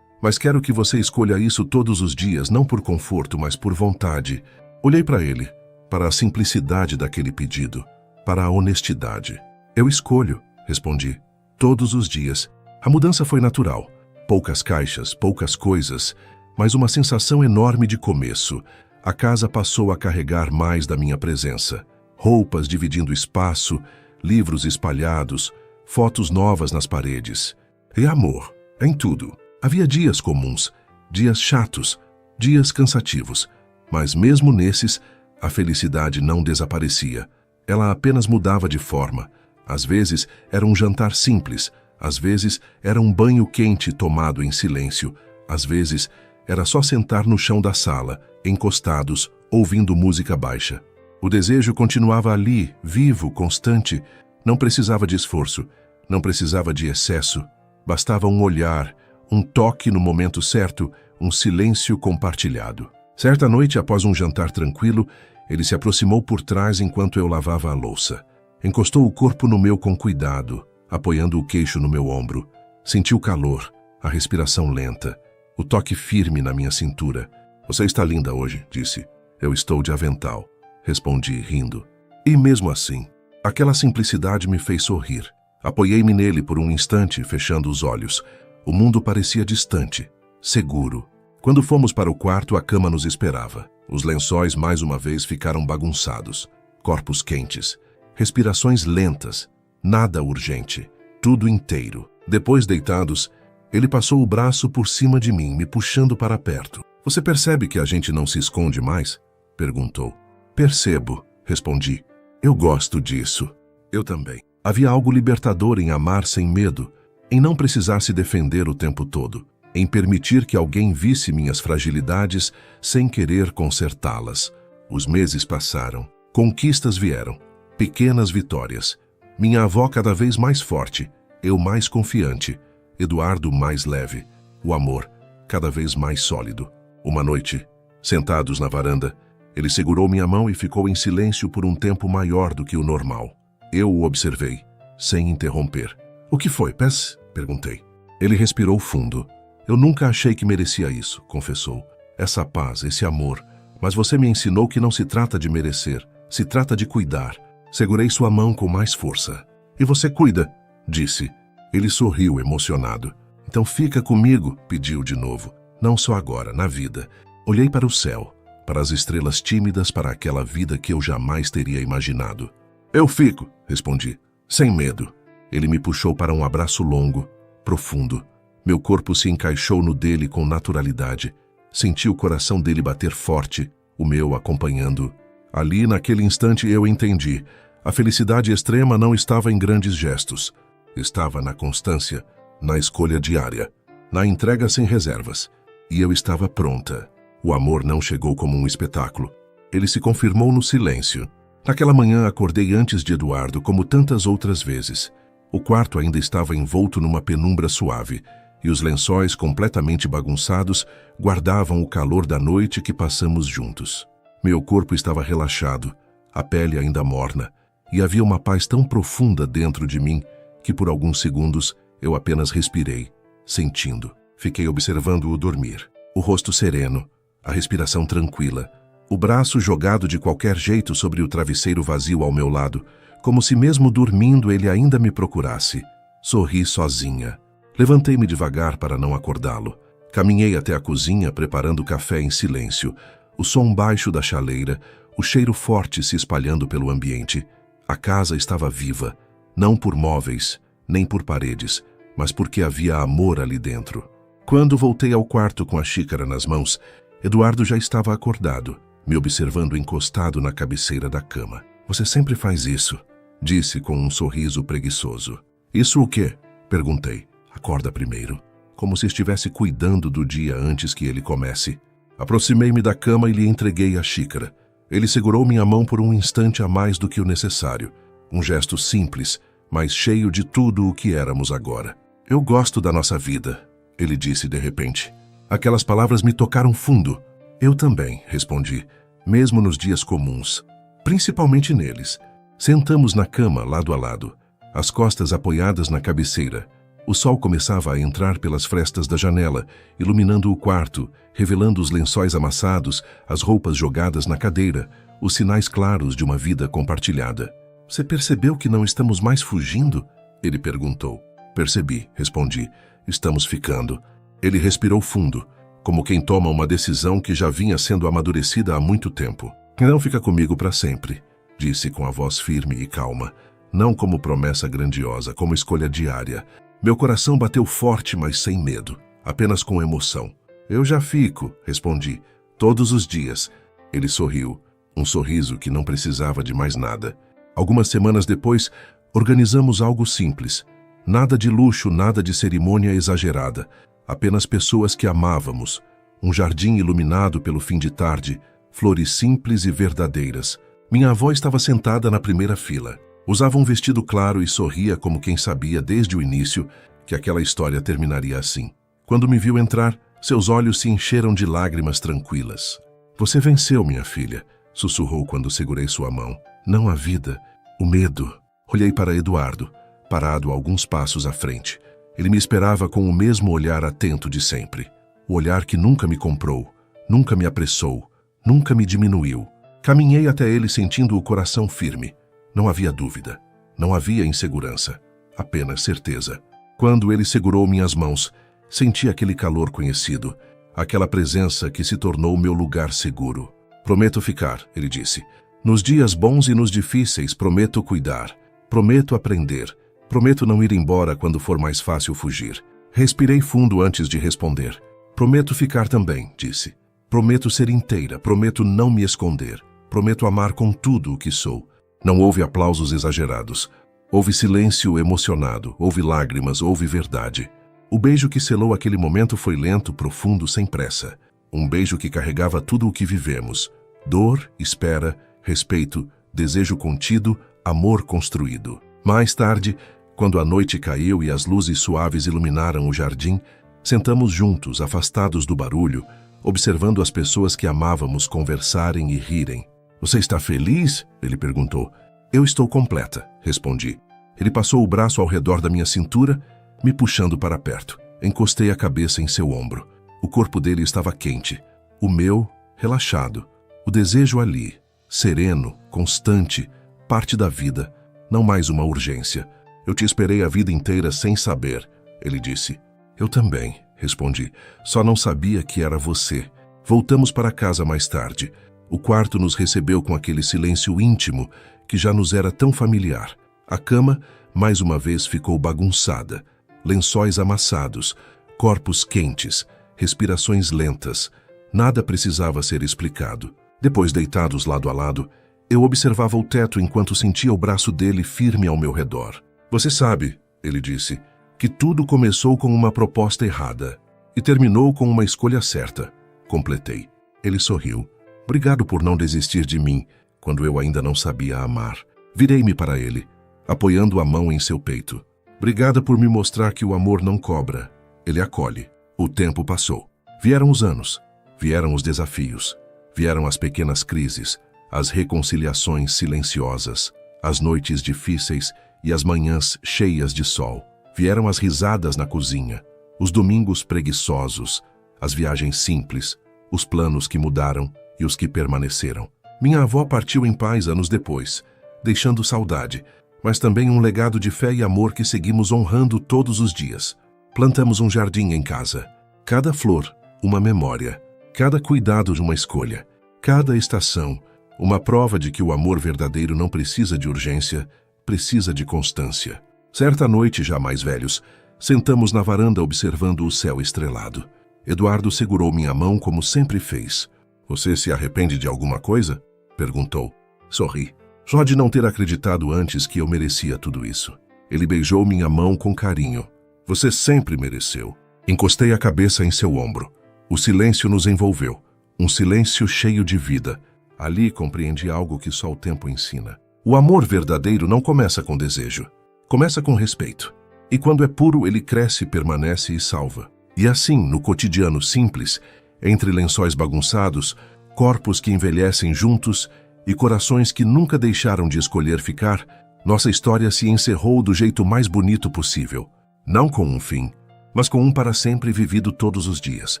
"Mas quero que você escolha isso todos os dias, não por conforto, mas por vontade." Olhei para ele, para a simplicidade daquele pedido, para a honestidade. "Eu escolho", respondi. "Todos os dias." A mudança foi natural. Poucas caixas, poucas coisas, mas uma sensação enorme de começo. A casa passou a carregar mais da minha presença. Roupas dividindo espaço, livros espalhados, fotos novas nas paredes. E amor, em tudo. Havia dias comuns, dias chatos, dias cansativos, mas mesmo nesses, a felicidade não desaparecia. Ela apenas mudava de forma. Às vezes era um jantar simples, às vezes era um banho quente tomado em silêncio, às vezes era só sentar no chão da sala, encostados, ouvindo música baixa. O desejo continuava ali, vivo, constante. Não precisava de esforço, não precisava de excesso. Bastava um olhar, um toque no momento certo, um silêncio compartilhado. Certa noite, após um jantar tranquilo, ele se aproximou por trás enquanto eu lavava a louça. Encostou o corpo no meu com cuidado, apoiando o queixo no meu ombro. Senti o calor, a respiração lenta, o toque firme na minha cintura. "Você está linda hoje", disse. "Eu estou de avental", respondi, rindo. E mesmo assim, aquela simplicidade me fez sorrir. Apoiei-me nele por um instante, fechando os olhos. O mundo parecia distante, seguro. Quando fomos para o quarto, a cama nos esperava. Os lençóis mais uma vez ficaram bagunçados. Corpos quentes, respirações lentas, nada urgente, tudo inteiro. Depois, deitados, ele passou o braço por cima de mim, me puxando para perto. "Você percebe que a gente não se esconde mais?" perguntou. "Percebo", respondi. "Eu gosto disso." Eu também. Havia algo libertador em amar sem medo, em não precisar se defender o tempo todo, em permitir que alguém visse minhas fragilidades sem querer consertá-las. Os meses passaram, conquistas vieram, pequenas vitórias. Minha avó cada vez mais forte, eu mais confiante, Eduardo mais leve, o amor cada vez mais sólido. Uma noite, sentados na varanda, ele segurou minha mão e ficou em silêncio por um tempo maior do que o normal. Eu o observei, sem interromper. "O que foi, Pes?" perguntei. Ele respirou fundo. "Eu nunca achei que merecia isso", confessou. "Essa paz, esse amor. Mas você me ensinou que não se trata de merecer, se trata de cuidar." Segurei sua mão com mais força. "E você cuida?" disse. Ele sorriu, emocionado. "Então fica comigo", pediu de novo. "Não só agora, na vida." Olhei para o céu, para as estrelas tímidas, para aquela vida que eu jamais teria imaginado. "Eu fico", respondi, sem medo. Ele me puxou para um abraço longo, profundo. Meu corpo se encaixou no dele com naturalidade. Senti o coração dele bater forte, o meu acompanhando. Ali, naquele instante, eu entendi. A felicidade extrema não estava em grandes gestos. Estava na constância, na escolha diária, na entrega sem reservas. E eu estava pronta. O amor não chegou como um espetáculo. Ele se confirmou no silêncio. Naquela manhã acordei antes de Eduardo, como tantas outras vezes. O quarto ainda estava envolto numa penumbra suave, e os lençóis completamente bagunçados guardavam o calor da noite que passamos juntos. Meu corpo estava relaxado, a pele ainda morna, e havia uma paz tão profunda dentro de mim que por alguns segundos eu apenas respirei, sentindo. Fiquei observando-o dormir. O rosto sereno, a respiração tranquila, o braço jogado de qualquer jeito sobre o travesseiro vazio ao meu lado, como se mesmo dormindo ele ainda me procurasse. Sorri sozinha. Levantei-me devagar para não acordá-lo. Caminhei até a cozinha preparando café em silêncio, o som baixo da chaleira, o cheiro forte se espalhando pelo ambiente. A casa estava viva, não por móveis, nem por paredes, mas porque havia amor ali dentro. Quando voltei ao quarto com a xícara nas mãos, Eduardo já estava acordado, me observando encostado na cabeceira da cama. "Você sempre faz isso", disse com um sorriso preguiçoso. "Isso o quê?" perguntei. "Acorda primeiro", como se estivesse cuidando do dia antes que ele comece. Aproximei-me da cama e lhe entreguei a xícara. Ele segurou minha mão por um instante a mais do que o necessário. Um gesto simples, mas cheio de tudo o que éramos agora. "Eu gosto da nossa vida", ele disse de repente. Aquelas palavras me tocaram fundo. "Eu também", respondi, mesmo nos dias comuns. Principalmente neles. Sentamos na cama, lado a lado, as costas apoiadas na cabeceira. O sol começava a entrar pelas frestas da janela, iluminando o quarto, revelando os lençóis amassados, as roupas jogadas na cadeira, os sinais claros de uma vida compartilhada. "Você percebeu que não estamos mais fugindo?" ele perguntou. "Percebi", respondi. "Estamos ficando." Ele respirou fundo, como quem toma uma decisão que já vinha sendo amadurecida há muito tempo. "Não fica comigo para sempre", disse com a voz firme e calma. Não como promessa grandiosa, como escolha diária. Meu coração bateu forte, mas sem medo, apenas com emoção. "Eu já fico", respondi, "todos os dias." Ele sorriu, um sorriso que não precisava de mais nada. Algumas semanas depois, organizamos algo simples. Nada de luxo, nada de cerimônia exagerada. Apenas pessoas que amávamos. Um jardim iluminado pelo fim de tarde, flores simples e verdadeiras. Minha avó estava sentada na primeira fila. Usava um vestido claro e sorria como quem sabia desde o início que aquela história terminaria assim. Quando me viu entrar, seus olhos se encheram de lágrimas tranquilas. "Você venceu, minha filha", sussurrou quando segurei sua mão. "Não a vida, o medo." Olhei para Eduardo, parado alguns passos à frente. Ele me esperava com o mesmo olhar atento de sempre. O olhar que nunca me comprou, nunca me apressou, nunca me diminuiu. Caminhei até ele sentindo o coração firme. Não havia dúvida, não havia insegurança, apenas certeza. Quando ele segurou minhas mãos, senti aquele calor conhecido, aquela presença que se tornou meu lugar seguro. "Prometo ficar", ele disse. "Nos dias bons e nos difíceis, prometo cuidar, prometo aprender, prometo não ir embora quando for mais fácil fugir." Respirei fundo antes de responder. "Prometo ficar também", disse. "Prometo ser inteira, prometo não me esconder, prometo amar com tudo o que sou." Não houve aplausos exagerados. Houve silêncio emocionado, houve lágrimas, houve verdade. O beijo que selou aquele momento foi lento, profundo, sem pressa. Um beijo que carregava tudo o que vivemos. Dor, espera, respeito, desejo contido, amor construído. Mais tarde, quando a noite caiu e as luzes suaves iluminaram o jardim, sentamos juntos, afastados do barulho, observando as pessoas que amávamos conversarem e rirem. Você está feliz? Ele perguntou. Eu estou completa, respondi. Ele passou o braço ao redor da minha cintura, me puxando para perto. Encostei a cabeça em seu ombro. O corpo dele estava quente, o meu, relaxado. O desejo ali, sereno, constante, parte da vida, não mais uma urgência. Eu te esperei a vida inteira sem saber, ele disse. Eu também, respondi. Só não sabia que era você. Voltamos para casa mais tarde. O quarto nos recebeu com aquele silêncio íntimo que já nos era tão familiar. A cama, mais uma vez, ficou bagunçada. Lençóis amassados, corpos quentes, respirações lentas. Nada precisava ser explicado. Depois, deitados lado a lado, eu observava o teto enquanto sentia o braço dele firme ao meu redor. Você sabe, ele disse, que tudo começou com uma proposta errada e terminou com uma escolha certa. Completei. Ele sorriu. Obrigado por não desistir de mim quando eu ainda não sabia amar. Virei-me para ele, apoiando a mão em seu peito. Obrigada por me mostrar que o amor não cobra. Ele acolhe. O tempo passou. Vieram os anos. Vieram os desafios. Vieram as pequenas crises, as reconciliações silenciosas, as noites difíceis e as manhãs cheias de sol. Vieram as risadas na cozinha, os domingos preguiçosos, as viagens simples, os planos que mudaram e os que permaneceram. Minha avó partiu em paz anos depois, deixando saudade, mas também um legado de fé e amor que seguimos honrando todos os dias. Plantamos um jardim em casa. Cada flor, uma memória. Cada cuidado de uma escolha. Cada estação, uma prova de que o amor verdadeiro não precisa de urgência, precisa de constância. Certa noite, já mais velhos, sentamos na varanda observando o céu estrelado. Eduardo segurou minha mão como sempre fez. Você se arrepende de alguma coisa? Perguntou. Sorri. Só de não ter acreditado antes que eu merecia tudo isso. Ele beijou minha mão com carinho. Você sempre mereceu. Encostei a cabeça em seu ombro. O silêncio nos envolveu. Um silêncio cheio de vida. Ali compreendi algo que só o tempo ensina. O amor verdadeiro não começa com desejo. Começa com respeito. E quando é puro, ele cresce, permanece e salva. E assim, no cotidiano simples, entre lençóis bagunçados, corpos que envelhecem juntos e corações que nunca deixaram de escolher ficar, nossa história se encerrou do jeito mais bonito possível. Não com um fim, mas com um para sempre vivido todos os dias.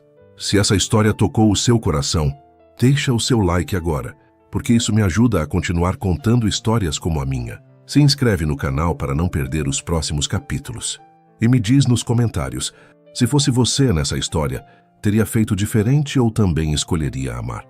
Se essa história tocou o seu coração, deixa o seu like agora, porque isso me ajuda a continuar contando histórias como a minha. Se inscreve no canal para não perder os próximos capítulos. E me diz nos comentários, se fosse você nessa história, teria feito diferente ou também escolheria amar?